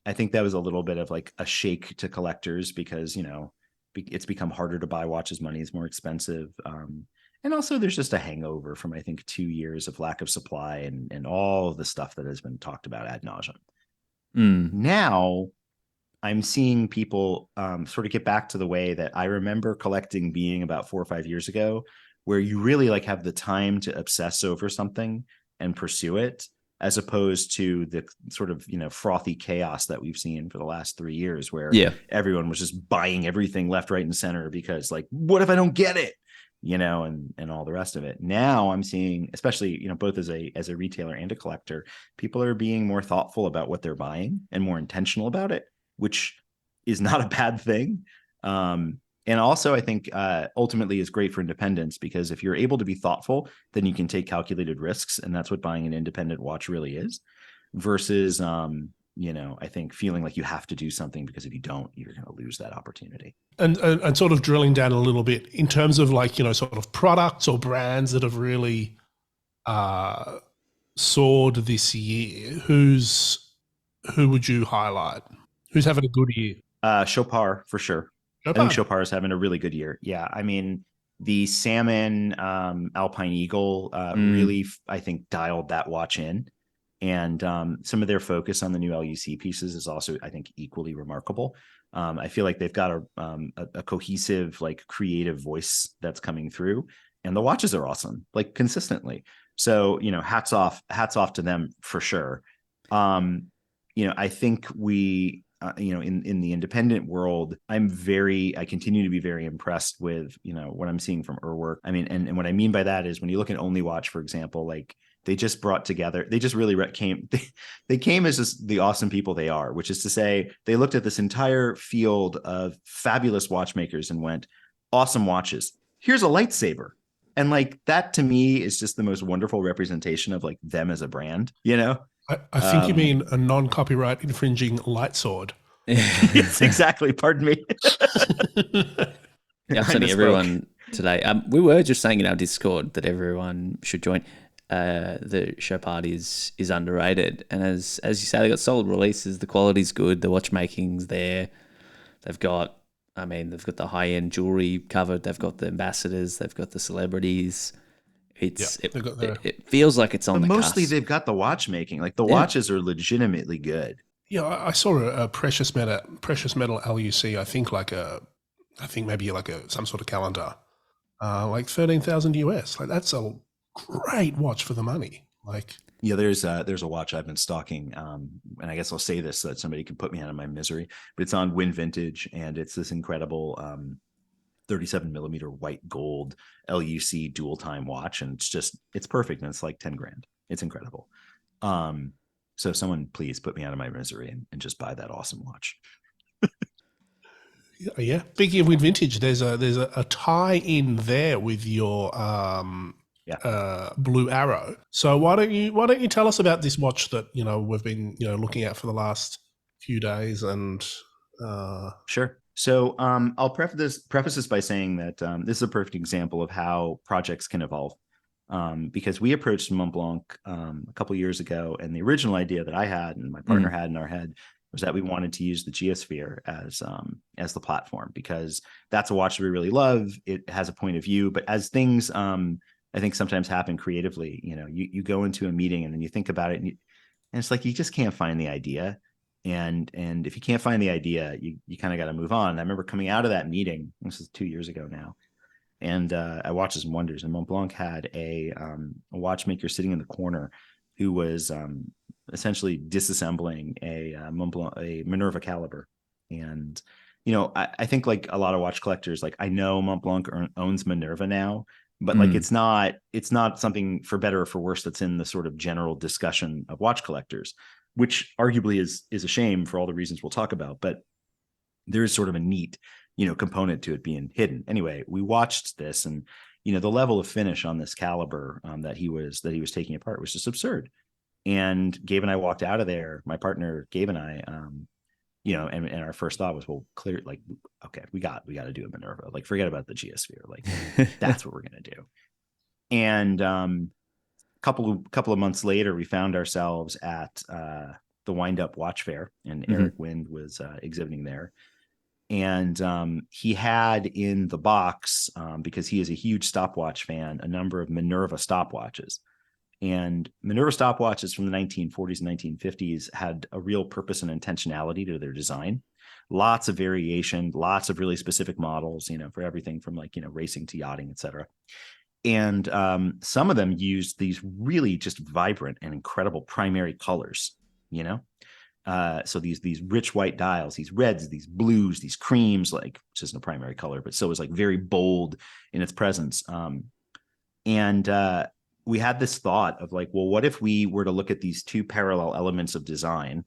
I think that was a little bit of like a shake to collectors because it's become harder to buy watches. Money is more expensive. And also there's just a hangover from, I think, 2 years of lack of supply and all of the stuff that has been talked about ad nauseum. Now I'm seeing people sort of get back to the way that I remember collecting being about 4 or 5 years ago, where you really like have the time to obsess over something and pursue it, as opposed to the sort of, frothy chaos that we've seen for the last 3 years, where everyone was just buying everything left, right, and center because, like, what if I don't get it? And all the rest of it. Now I'm seeing, especially, both as a retailer and a collector, people are being more thoughtful about what they're buying and more intentional about it, which is not a bad thing. And also I think ultimately is great for independence, because if you're able to be thoughtful, then you can take calculated risks. And that's what buying an independent watch really is, versus, I think feeling like you have to do something, because if you don't, you're going to lose that opportunity. And sort of drilling down a little bit in terms of like, sort of products or brands that have really soared this year, who would you highlight? Who's having a good year? Chopard, for sure. Chopard. I think Chopard is having a really good year. Yeah. I mean, the Salmon Alpine Eagle really, I think, dialed that watch in. And some of their focus on the new LUC pieces is also, I think, equally remarkable. I feel like they've got a cohesive, like, creative voice that's coming through, and the watches are awesome, like, consistently. So, hats off to them for sure. I think we, in the independent world, I continue to be very impressed with, what I'm seeing from Urwerk. I mean, and what I mean by that is, when you look at Only Watch, for example, like, they just brought together, they just really they came as just the awesome people they are, which is to say, they looked at this entire field of fabulous watchmakers and went, awesome watches, here's a lightsaber. And like, that to me is just the most wonderful representation of like them as a brand, I think you mean a non-copyright infringing light sword. Yes, exactly. Pardon me. I'm sending everyone today. We were just saying in our Discord that everyone should join. The Chopard is underrated, and as you say, they got solid releases. The quality's good. The watchmaking's there. They've got the high end jewelry covered. They've got the ambassadors. They've got the celebrities. It feels like it's on the mostly cusp. They've got the watchmaking. Like, the watches are legitimately good. Yeah, I saw a precious metal LUC. I think maybe like some sort of calendar, like $13,000 US. Like, that's a great watch for the money. Like, yeah, there's a watch I've been stalking, and I guess I'll say this so that somebody can put me out of my misery, but it's on Win Vintage, and it's this incredible 37 millimeter white gold LUC dual time watch, and it's perfect, and it's like 10 grand. It's incredible. So someone please put me out of my misery and just buy that awesome watch. Yeah. Speaking of Win Vintage, there's a tie in there with your Blue Arrow. So why don't you tell us about this watch that we've been looking at for the last few days, and Sure. So I'll preface this by saying that this is a perfect example of how projects can evolve. Because we approached Montblanc a couple years ago, and the original idea that I had and my partner had in our head was that we wanted to use the Geosphere as the platform, because that's a watch that we really love. It has a point of view, but as things I think sometimes happen creatively, you go into a meeting and then you think about it, and it's like you just can't find the idea. And if you can't find the idea, you kind of got to move on. And I remember coming out of that meeting, this is 2 years ago now, and I Watches and Wonders, and Montblanc had a watchmaker sitting in the corner who was essentially disassembling a Minerva caliber. And I think, like a lot of watch collectors, like I know Montblanc owns Minerva now, but like it's not something, for better or for worse, that's in the sort of general discussion of watch collectors, which arguably is a shame for all the reasons we'll talk about. But there is sort of a neat component to it being hidden. Anyway, we watched this, and the level of finish on this caliber that he was taking apart was just absurd. And Gabe and I walked out of there, my partner Gabe and I, and our first thought was, well, clear, like, okay, we got to do a Minerva, like forget about the Geosphere, like that's what we're gonna do. And couple of months later, we found ourselves at the Wind Up Watch Fair, and Eric Wind was exhibiting there. And he had in the box, because he is a huge stopwatch fan, a number of Minerva stopwatches. And Minerva stopwatches from the 1940s and 1950s had a real purpose and intentionality to their design. Lots of variation, lots of really specific models, for everything from racing to yachting, et cetera. And some of them used these really just vibrant and incredible primary colors, so these rich white dials, these reds, these blues, these creams, like, which isn't a primary color, but still is like very bold in its presence. And we had this thought of like, well, what if we were to look at these two parallel elements of design,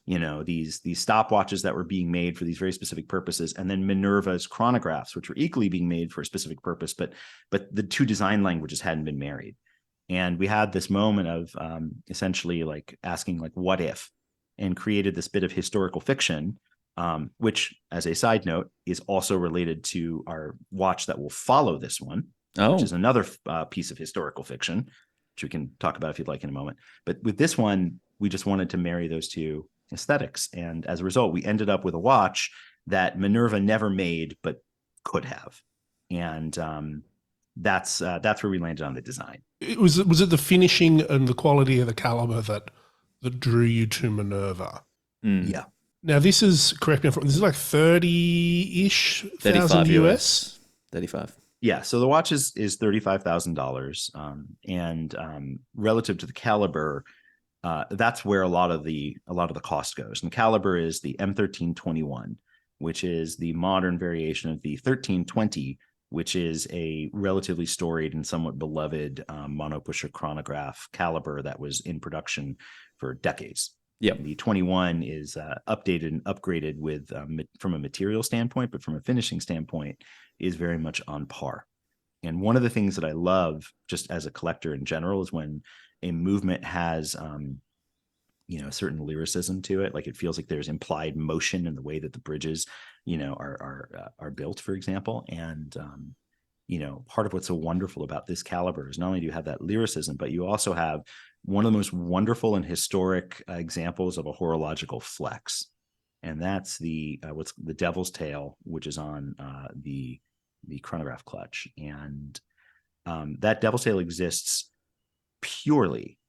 these stopwatches that were being made for these very specific purposes, and then Minerva's chronographs, which were equally being made for a specific purpose, but the two design languages hadn't been married. And we had this moment of essentially like asking, like, what if, and created this bit of historical fiction, which, as a side note, is also related to our watch that will follow this one, which is another piece of historical fiction, which we can talk about if you'd like in a moment. But with this one, we just wanted to marry those two aesthetics. And as a result, we ended up with a watch that Minerva never made, but could have. And that's where we landed on the design. Was it the finishing and the quality of the caliber that drew you to Minerva? Yeah. Now this is, correct me if I'm wrong, this is like 30-ish thousand US? 35. Yeah, so the watch is $35,000, and relative to the caliber, that's where a lot of the cost goes. And the caliber is the M1321, which is the modern variation of the 1320, which is a relatively storied and somewhat beloved monopusher chronograph caliber that was in production for decades. Yeah, the 21 is updated and upgraded with from a material standpoint, but from a finishing standpoint is very much on par. And one of the things that I love just as a collector in general is when a movement has a certain lyricism to it. Like it feels like there's implied motion in the way that the bridges are built, for example. And part of what's so wonderful about this caliber is not only do you have that lyricism, but you also have one of the most wonderful and historic examples of a horological flex. And that's the devil's tail, which is on the chronograph clutch. And that devil's tail exists purely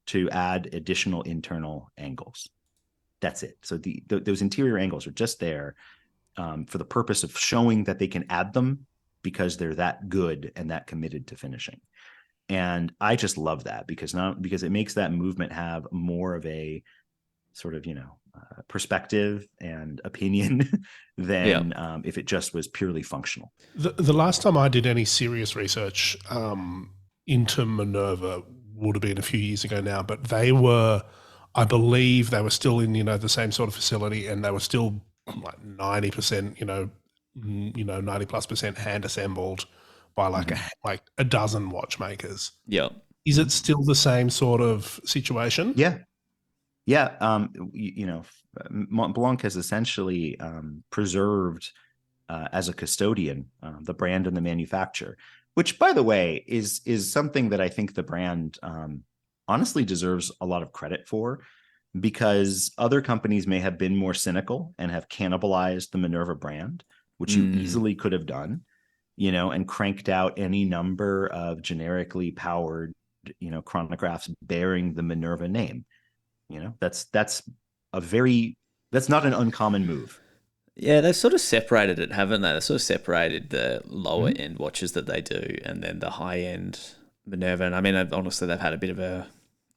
to add additional internal angles. That's it. So those interior angles are just there for the purpose of showing that they can add them because they're that good and that committed to finishing. And I just love that because it makes that movement have more of a sort of, perspective and opinion than if it just was purely functional. The last time I did any serious research into Minerva would have been a few years ago now, but I believe they were still in, the same sort of facility, and they were still like 90%, 90+% hand assembled by like a dozen watchmakers. Yeah. Is it still the same sort of situation? Yeah. Montblanc has essentially preserved as a custodian the brand and the manufacturer, which, by the way, is something that I think the brand honestly deserves a lot of credit for, because other companies may have been more cynical and have cannibalized the Minerva brand, which you easily could have done, and cranked out any number of generically powered, chronographs bearing the Minerva name. That's not an uncommon move. Yeah, they've sort of separated it, haven't they? They've sort of separated the lower end watches that they do and then the high end Minerva. And I mean, honestly, they've had a bit of a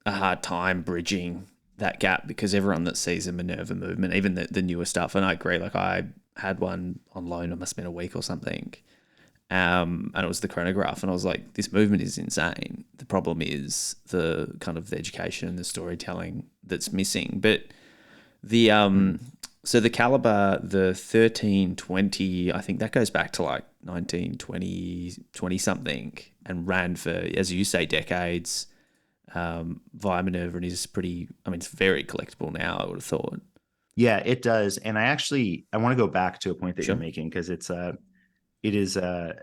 hard time bridging that gap, because everyone that sees a Minerva movement, even the newer stuff, and I agree, like I had one on loan, it must have been a week or something, and it was the chronograph, and I was like, this movement is insane. The problem is the kind of the education and the storytelling that's missing. But the so the caliber, the 1320, I think that goes back to like 1920 something, and ran for, as you say, decades via Minerva, and is pretty, I mean, it's very collectible now, I would have thought. Yeah, it does. And I want to go back to a point that Sure. you're making, because it is an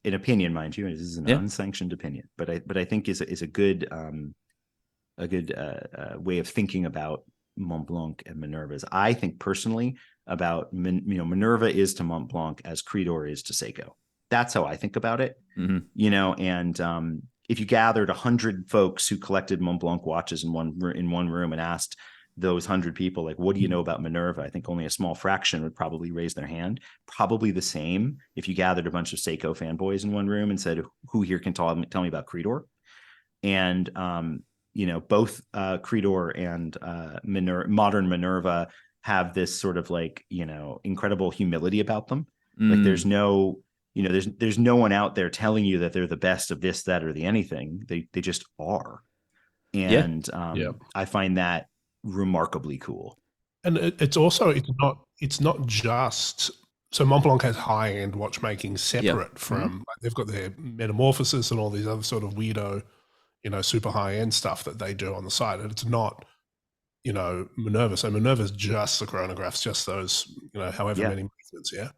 opinion, mind you. It is an unsanctioned opinion, but I think is a good way of thinking about Montblanc and Minerva's. I think personally about Minerva is to Montblanc as Creedor is to Seiko. That's how I think about it. And if you gathered 100 folks who collected Montblanc watches in one room and asked those 100 people, like, what do you know about Minerva? I think only a small fraction would probably raise their hand. Probably the same if you gathered a bunch of Seiko fanboys in one room and said, who here can tell me about Creedor? And both Creedor and modern Minerva have this sort of like, incredible humility about them. Like there's no one out there telling you that they're the best of this, that, or the anything. They just are. And I find that remarkably cool. And it's not just, so Montblanc has high end watchmaking separate from, like, they've got their Metamorphosis and all these other sort of weirdo, super high end stuff that they do on the side. And it's not, Minerva. So Minerva's just the chronographs, just those, however many movements. Yeah.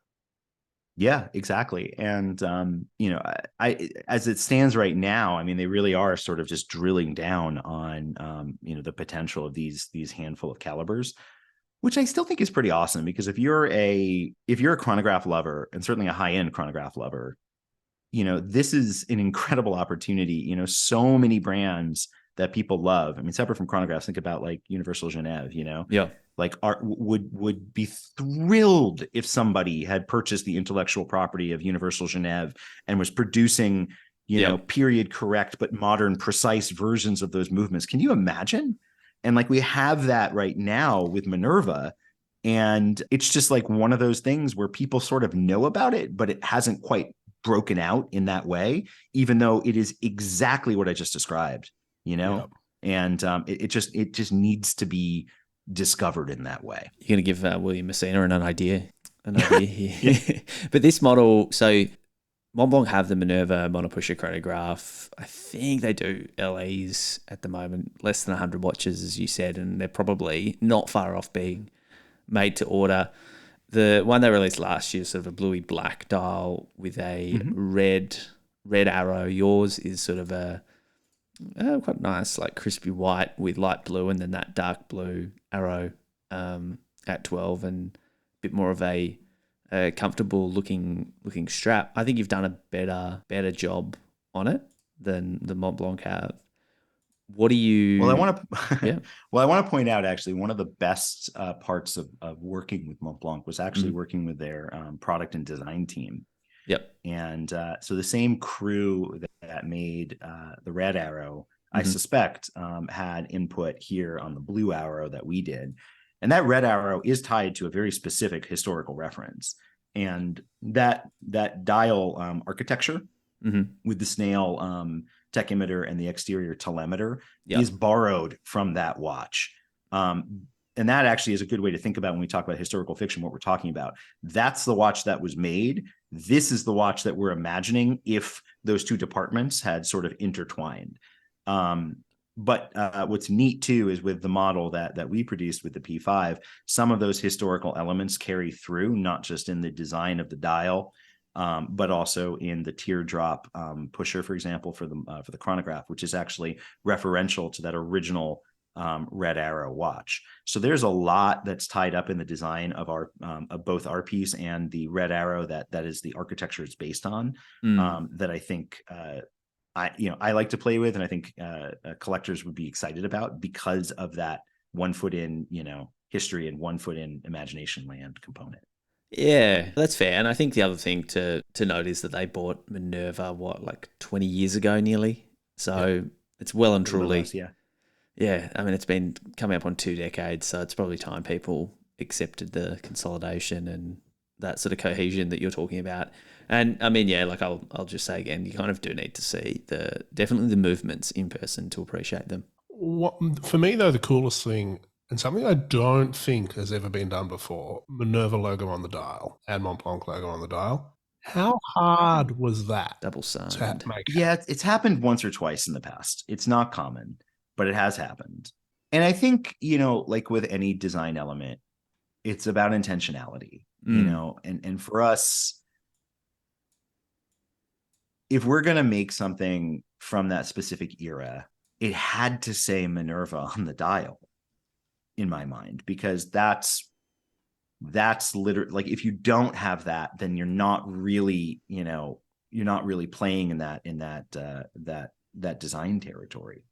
Yeah, exactly. And, I as it stands right now, I mean, they really are sort of just drilling down on, the potential of these handful of calibers, which I still think is pretty awesome, because if you're a chronograph lover, and certainly a high end chronograph lover, this is an incredible opportunity. So many brands that people love. I mean, separate from chronographs, think about like Universal Genève, like would be thrilled if somebody had purchased the intellectual property of Universal Genève and was producing, period correct, but modern, precise versions of those movements. Can you imagine? And like, we have that right now with Minerva. And it's just like one of those things where people sort of know about it, but it hasn't quite broken out in that way, even though it is exactly what I just described, and it just needs to be discovered in that way. You're going to give William Messina an idea here. But this model, so Montblanc have the Minerva monopusher chronograph. I think they do LEs at the moment, less than 100 watches, as you said, and they're probably not far off being made to order. The one they released last year, sort of a bluey black dial with a red arrow. Yours is sort of a quite nice, like crispy white with light blue, and then that dark blue arrow at 12, and a bit more of a comfortable looking strap. I think you've done a better job on it than the Montblanc have. What do you? Well, I want to point out, actually, one of the best parts of working with Montblanc was actually working with their product and design team. Yep. And so the same crew that made the red arrow, I suspect, had input here on the blue arrow that we did. And that red arrow is tied to a very specific historical reference. And that dial architecture with the snail tachymeter and the exterior telemeter is borrowed from that watch. And that actually is a good way to think about when we talk about historical fiction, what we're talking about. That's the watch that was made. This is the watch that we're imagining if those two departments had sort of intertwined. But what's neat too is with the model that we produced with the P5, some of those historical elements carry through, not just in the design of the dial, but also in the teardrop pusher, for example, for the chronograph, which is actually referential to that original red arrow watch. So there's a lot that's tied up in the design of our of both our piece and the red arrow that is the architecture it's based on. That I think I like to play with, and I think collectors would be excited about because of that 1 foot in history and 1 foot in imagination land component. Yeah, that's fair. And I think the other thing to note is that they bought Minerva, like 20 years ago nearly. So it's well and truly. Less, yeah. Yeah, I mean, it's been coming up on 2 decades, so it's probably time people accepted the consolidation and that sort of cohesion that you're talking about. And I mean, yeah, like I'll just say again, you kind of do need to see definitely the movements in person to appreciate them. For me, though, the coolest thing, and something I don't think has ever been done before, Minerva logo on the dial and Montblanc logo on the dial. How hard was that? Double signed. To make yeah, it's happened once or twice in the past. It's not common, but it has happened. And I think, like with any design element, it's about intentionality, and for us, if we're going to make something from that specific era, it had to say Minerva on the dial in my mind, because that's literally, like, if you don't have that, then you're not really, playing in that design territory.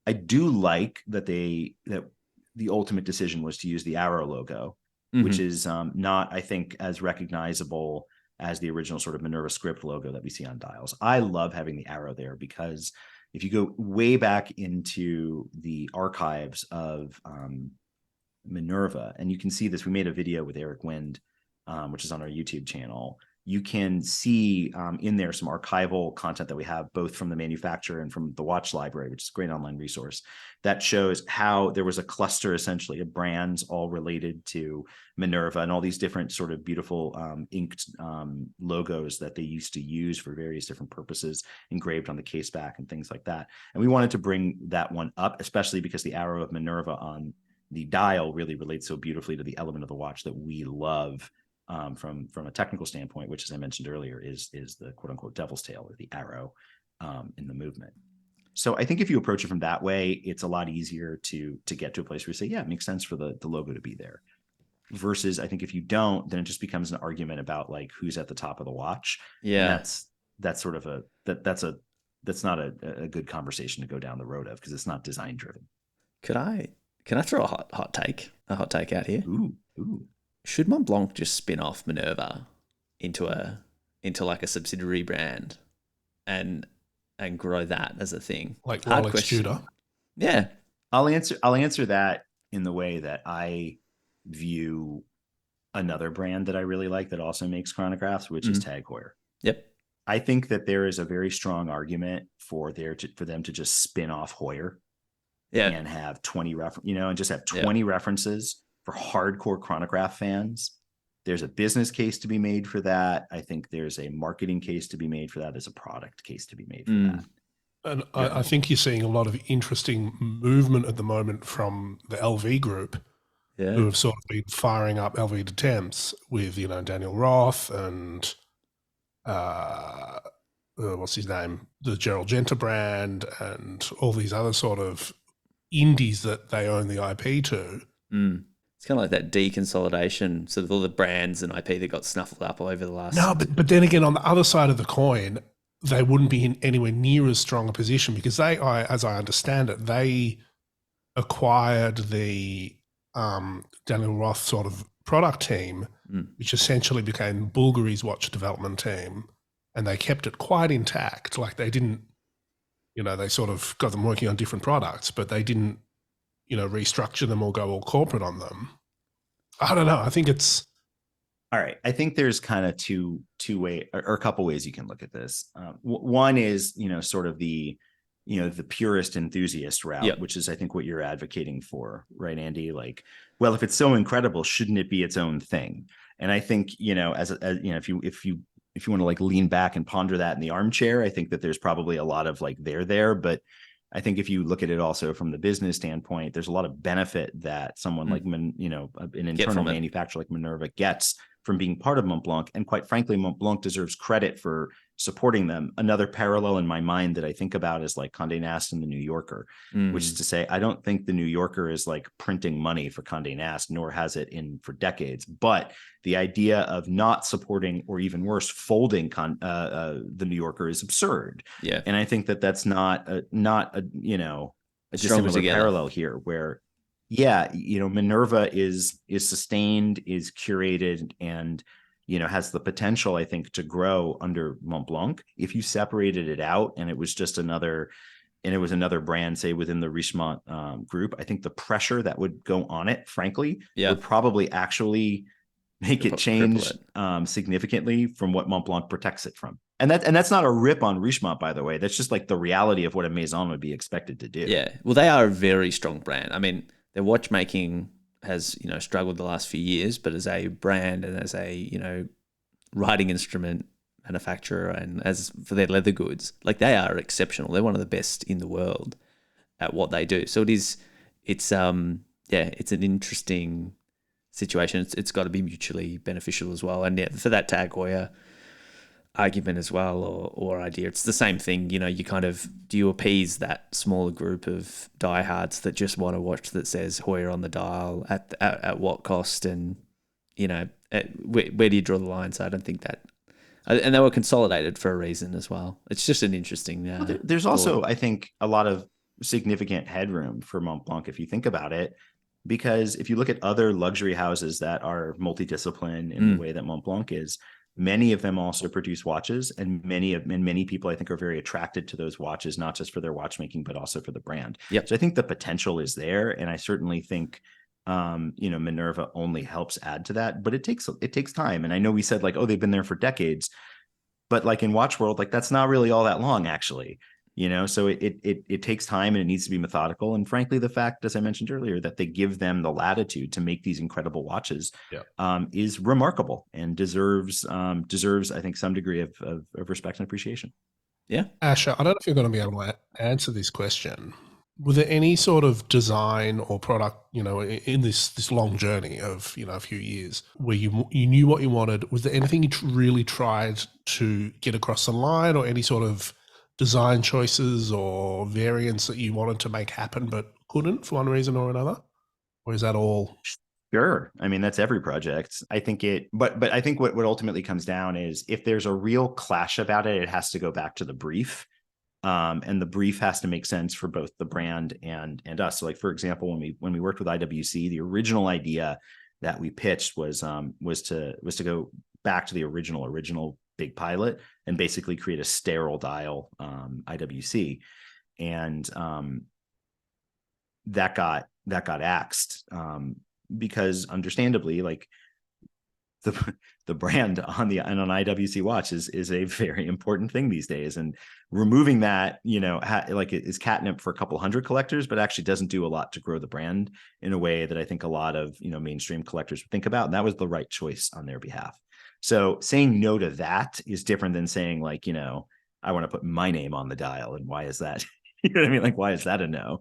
I do like that the ultimate decision was to use the arrow logo, which is not, I think, as recognizable as the original sort of Minerva script logo that we see on dials. I love having the arrow there because if you go way back into the archives of Minerva, and you can see this, we made a video with Eric Wind, which is on our YouTube channel. You can see in there some archival content that we have both from the manufacturer and from the watch library, which is a great online resource that shows how there was a cluster essentially of brands all related to Minerva and all these different sort of beautiful inked logos that they used to use for various different purposes, engraved on the case back and things like that. And we wanted to bring that one up, especially because the arrow of Minerva on the dial really relates so beautifully to the element of the watch that we love. From a technical standpoint, which, as I mentioned earlier, is the quote unquote devil's tail, or the arrow in the movement. So I think if you approach it from that way, it's a lot easier to get to a place where you say, yeah, it makes sense for the logo to be there. Versus, I think if you don't, then it just becomes an argument about like who's at the top of the watch. Yeah, and that's sort of that's not a good conversation to go down the road of, because it's not design driven. Can I throw a hot take out here? Ooh. Should Montblanc just spin off Minerva into like a subsidiary brand and grow that as a thing? Like Rolex Tudor? Yeah. I'll answer that in the way that I view another brand that I really like that also makes chronographs, which is Tag Heuer. Yep. I think that there is a very strong argument for them to just spin off Heuer, and have 20 and just have 20 references for hardcore chronograph fans. There's a business case to be made for that. I think there's a marketing case to be made for that. There's a product case to be made for that. And I think you're seeing a lot of interesting movement at the moment from the LV group, who have sort of been firing up LV attempts with, Daniel Roth and what's his name? The Gerald Genta brand and all these other sort of indies that they own the IP to. It's kind of like that deconsolidation, sort of all the brands and IP that got snuffled up over the last... No, but then again, on the other side of the coin, they wouldn't be in anywhere near as strong a position because they, as I understand it, they acquired the Daniel Roth sort of product team, which essentially became Bulgari's watch development team, and they kept it quite intact. Like they didn't, they sort of got them working on different products, but they didn't, restructure them or go all corporate on them. I don't know. I think it's... All right. I think there's kind of two way or a couple ways you can look at this. One is, sort of the purist enthusiast route, which is, I think, what you're advocating for, right, Andy? Like, well, if it's so incredible, shouldn't it be its own thing? And I think, as if you want to like lean back and ponder that in the armchair, I think that there's probably a lot of like there, but I think if you look at it also from the business standpoint, there's a lot of benefit that someone like, an internal manufacturer like Minerva gets from being part of Montblanc. And quite frankly, Montblanc deserves credit for supporting them. Another parallel in my mind that I think about is like Condé Nast and the New Yorker, which is to say, I don't think the New Yorker is like printing money for Condé Nast, nor has it in for decades. But the idea of not supporting, or even worse, folding the New Yorker is absurd. Yeah. And I think that that's not a dissimilar parallel here, where Minerva is sustained, is curated, and has the potential, I think, to grow under Montblanc. If you separated it out and it was just another brand, say within the Richemont group, I think the pressure that would go on it, frankly, would probably actually make it change significantly from what Montblanc protects it from. And that's not a rip on Richemont, by the way. That's just like the reality of what a Maison would be expected to do. Yeah. Well, they are a very strong brand. I mean, their watchmaking has, struggled the last few years, but as a brand and as a, writing instrument manufacturer and as for their leather goods, like they are exceptional. They're one of the best in the world at what they do. So it's an interesting situation. It's got to be mutually beneficial as well. And for that Tag Heuer argument as well, or idea, it's the same thing. You kind of, do you appease that smaller group of diehards that just want a watch that says Heuer on the dial at what cost, and where do you draw the line? So I don't think that, and they were consolidated for a reason as well. It's just an interesting. There's also, I think, a lot of significant headroom for Montblanc if you think about it. Because if you look at other luxury houses that are multidisciplined in the way that Montblanc is, many of them also produce watches, and many people I think are very attracted to those watches, not just for their watchmaking, but also for the brand. Yep. So I think the potential is there, and I certainly think Minerva only helps add to that. But it takes time, and I know we said like, oh, they've been there for decades, but like in watch world, like that's not really all that long actually. So it takes time, and it needs to be methodical. And frankly, the fact, as I mentioned earlier, that they give them the latitude to make these incredible watches is remarkable, and deserves, I think, some degree of respect and appreciation. Yeah. Asher, I don't know if you're going to be able to answer this question. Were there any sort of design or product, in this long journey of, a few years, where you knew what you wanted? Was there anything you really tried to get across the line, or any sort of design choices or variants that you wanted to make happen but couldn't for one reason or another? Or is that all? Sure. I mean, that's every project. I think but I think what ultimately comes down is, if there's a real clash about it, it has to go back to the brief. And the brief has to make sense for both the brand and us. So like, for example, when we worked with IWC, the original idea that we pitched was to go back to the original Big Pilot and basically create a sterile dial IWC, and that got axed because, understandably, like the brand on IWC watch is a very important thing these days, and removing that is catnip for a couple hundred collectors, but actually doesn't do a lot to grow the brand in a way that I think a lot of mainstream collectors would think about, and that was the right choice on their behalf. So saying no to that is different than saying like, I want to put my name on the dial, and why is that? You know what I mean? Like, why is that a no?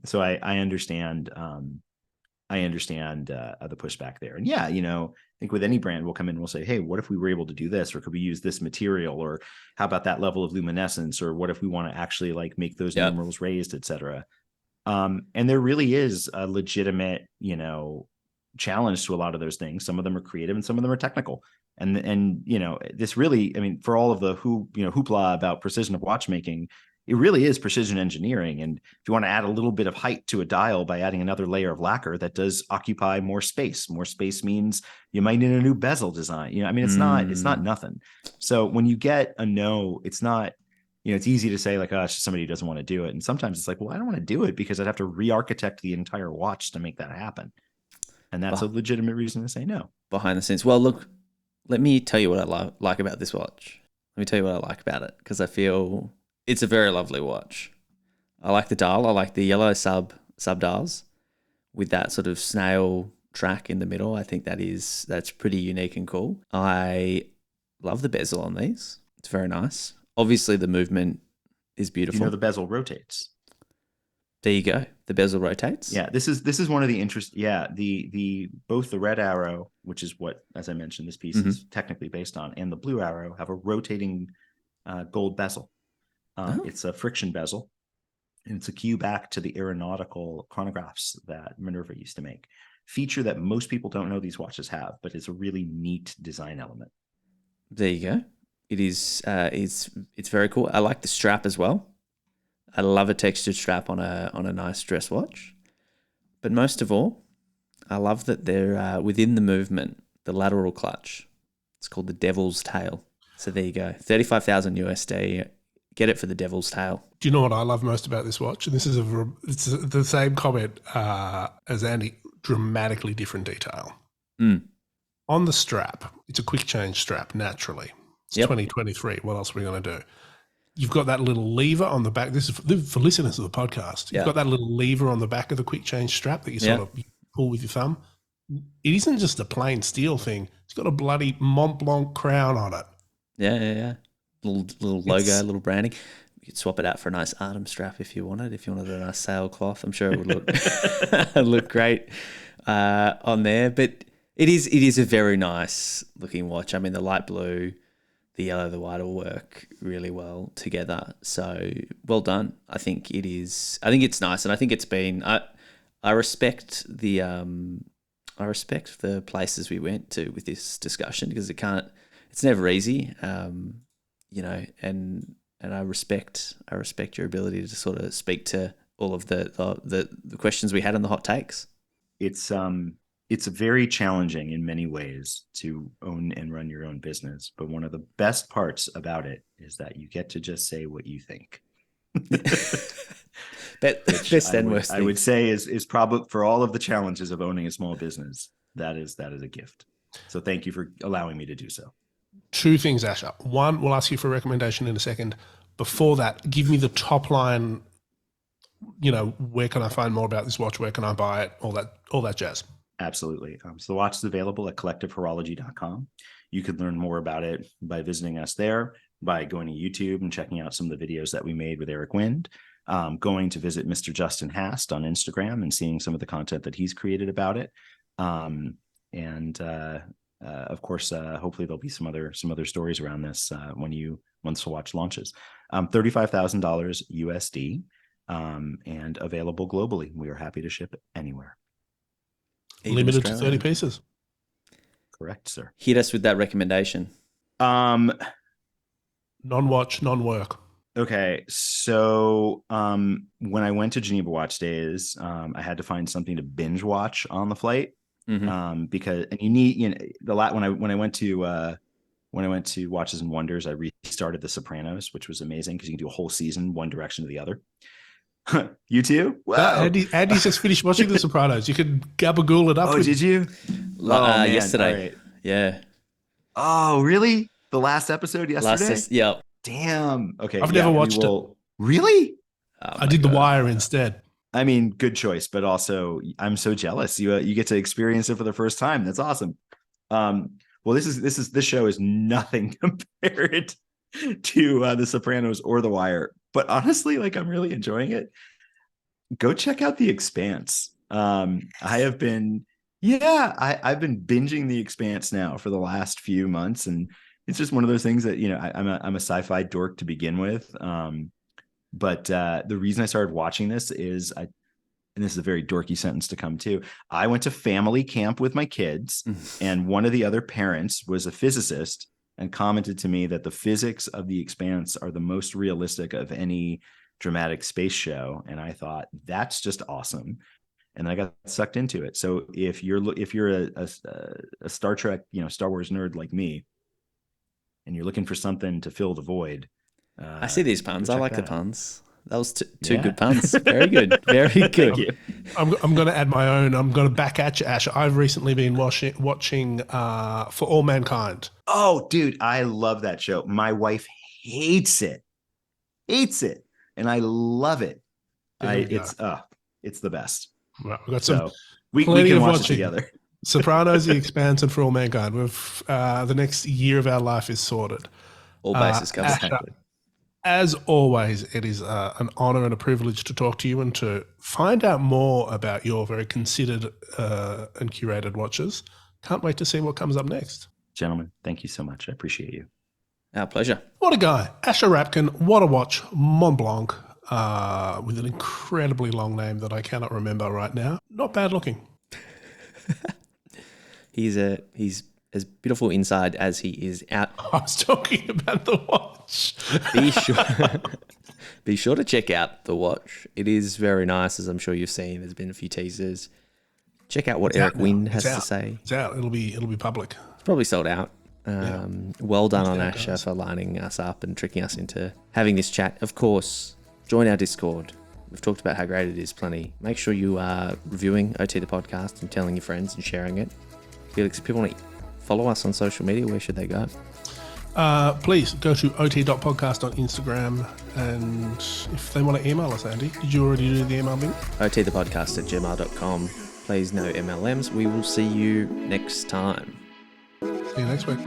So I understand. I understand the pushback there. And yeah, I think with any brand, we'll come in and we'll say, hey, what if we were able to do this? Or could we use this material? Or how about that level of luminescence? Or what if we want to actually like make those numerals raised, et cetera? And there really is a legitimate, challenge to a lot of those things. Some of them are creative and some of them are technical. And this really, I mean, for all of the hoopla about precision of watchmaking, it really is precision engineering. And if you want to add a little bit of height to a dial by adding another layer of lacquer, that does occupy more space. More space means you might need a new bezel design. I mean, it's not nothing. So when you get a no, it's not, it's easy to say like, oh, it's just somebody who doesn't want to do it. And sometimes it's like, well, I don't want to do it because I'd have to re-architect the entire watch to make that happen. And that's a legitimate reason to say no. Behind the scenes. Well, look, let me tell you what I like about this watch. Let me tell you what I like about it, because I feel it's a very lovely watch. I like the dial. I like the yellow sub dials with that sort of snail track in the middle. I think that's pretty unique and cool. I love the bezel on these. It's very nice. Obviously, the movement is You beautiful. know the bezel rotates. There you go. The bezel rotates. Yeah, this is one of the interest. Yeah, the both the red arrow, which is what, as I mentioned, this piece is technically based on, and the blue arrow have a rotating gold bezel. It's a friction bezel, and it's a cue back to the aeronautical chronographs that Minerva used to make. Feature that most people don't know these watches have, but it's a really neat design element. There you go. It is. It's very cool. I like the strap as well. I love a textured strap on a nice dress watch. But most of all, I love that they're within the movement, the lateral clutch. It's called the Devil's Tail. So there you go. 35,000 USD. Get it for the Devil's Tail. Do you know what I love most about this watch? And this is it's the same comment as Andy, dramatically different detail. On the strap, it's a quick change strap, naturally. It's 2023. What else are we going to do? You've got that little lever on the back. This is for listeners of the podcast. You've got that little lever on the back of the quick change strap that you sort of pull with your thumb. It isn't just a plain steel thing. It's got a bloody Montblanc crown on it. Yeah. Little logo, little branding. You could swap it out for a nice Artem strap if you wanted. If you wanted a nice sailcloth, I'm sure it would look look great on there. But it is a very nice looking watch. I mean, the light blue, the yellow, the white all work really well together. So well done. I think it is. I think it's nice, and I think it's been. I respect the places we went to with this discussion, because it's never easy. You know, and I respect your ability to sort of speak to all of the questions we had in the hot takes. It's very challenging in many ways to own and run your own business, but one of the best parts about it is that you get to just say what you think. Best and worst. I would say is probably, for all of the challenges of owning a small business, that is a gift. So thank you for allowing me to do so. Two things, Asher. One, we'll ask you for a recommendation in a second. Before that, give me the top line. You know, where can I find more about this watch? Where can I buy it? All that jazz. Absolutely. So the watch is available at collectivehorology.com. You can learn more about it by visiting us there, by going to YouTube and checking out some of the videos that we made with Eric Wind, going to visit Mr. Justin Hast on Instagram and seeing some of the content that he's created about it. Of course, hopefully there'll be some other stories around this once the watch launches. $35,000 USD, and available globally. We are happy to ship it anywhere. Limited to 30 pieces. Correct, sir. Hit us with that recommendation. Non-watch, non-work. Okay, so when I went to Geneva Watch Days, I had to find something to binge watch on the flight. Because you need, when I went to Watches and Wonders, I restarted The Sopranos, which was amazing because you can do a whole season one direction to the other. You too? Wow. Andy's just finished watching The Sopranos. You could gabagool it up. Oh, did you? Yesterday. Right. Yeah. Oh, really? The last episode yesterday? Yeah. Damn. Okay. I've never watched it. Really? Oh, I did The Wire instead. I mean, good choice, but also I'm so jealous. You get to experience it for the first time. That's awesome. Well, this show is nothing compared to The Sopranos or The Wire, but honestly, I'm really enjoying it. Go check out The Expanse. I've been binging The Expanse now for the last few months, and it's just one of those things that I'm a sci-fi dork to begin with. But the reason I started watching this is and this is a very dorky sentence to come to. I went to family camp with my kids, and one of the other parents was a physicist and commented to me that the physics of The Expanse are the most realistic of any dramatic space show. And I thought, that's just awesome. And I got sucked into it. So if you're a Star Trek, Star Wars nerd like me, and you're looking for something to fill the void, I see these puns. I like the puns. That was two good puns. Very good. Very good. I'm going to add my own. I'm going to back at you, Asher. I've recently been watching For All Mankind. Oh, dude, I love that show. My wife hates it, and I love it. It's the best. Well, we've got some we can watch it together. Sopranos, The Expanse, and For All Mankind. The next year of our life is sorted. All bases covered. As always, it is an honour and a privilege to talk to you and to find out more about your very considered and curated watches. Can't wait to see what comes up next. Gentlemen, thank you so much. I appreciate you. Our pleasure. What a guy. Asher Rapkin, what a watch. Montblanc, with an incredibly long name that I cannot remember right now. Not bad looking. He's as beautiful inside as he is out. I was talking about the watch. Be sure to check out the watch. It is very nice, as I'm sure you've seen. There's been a few teasers. Check out what Eric Wynn has to say. It's out. It'll be public. It's probably sold out. Well done on Asher guys. for lining us up and tricking us into having this chat. Of course, join our Discord. We've talked about how great it is plenty. Make sure you are reviewing OT the podcast and telling your friends and sharing it. Felix, if people want to follow us on social media, where should they go? Please go to ot.podcast on Instagram, and if they want to email us, Andy, did you already do the email thing? otthepodcast@gmail.com. Please no MLMs. We will see you next time. See you next week.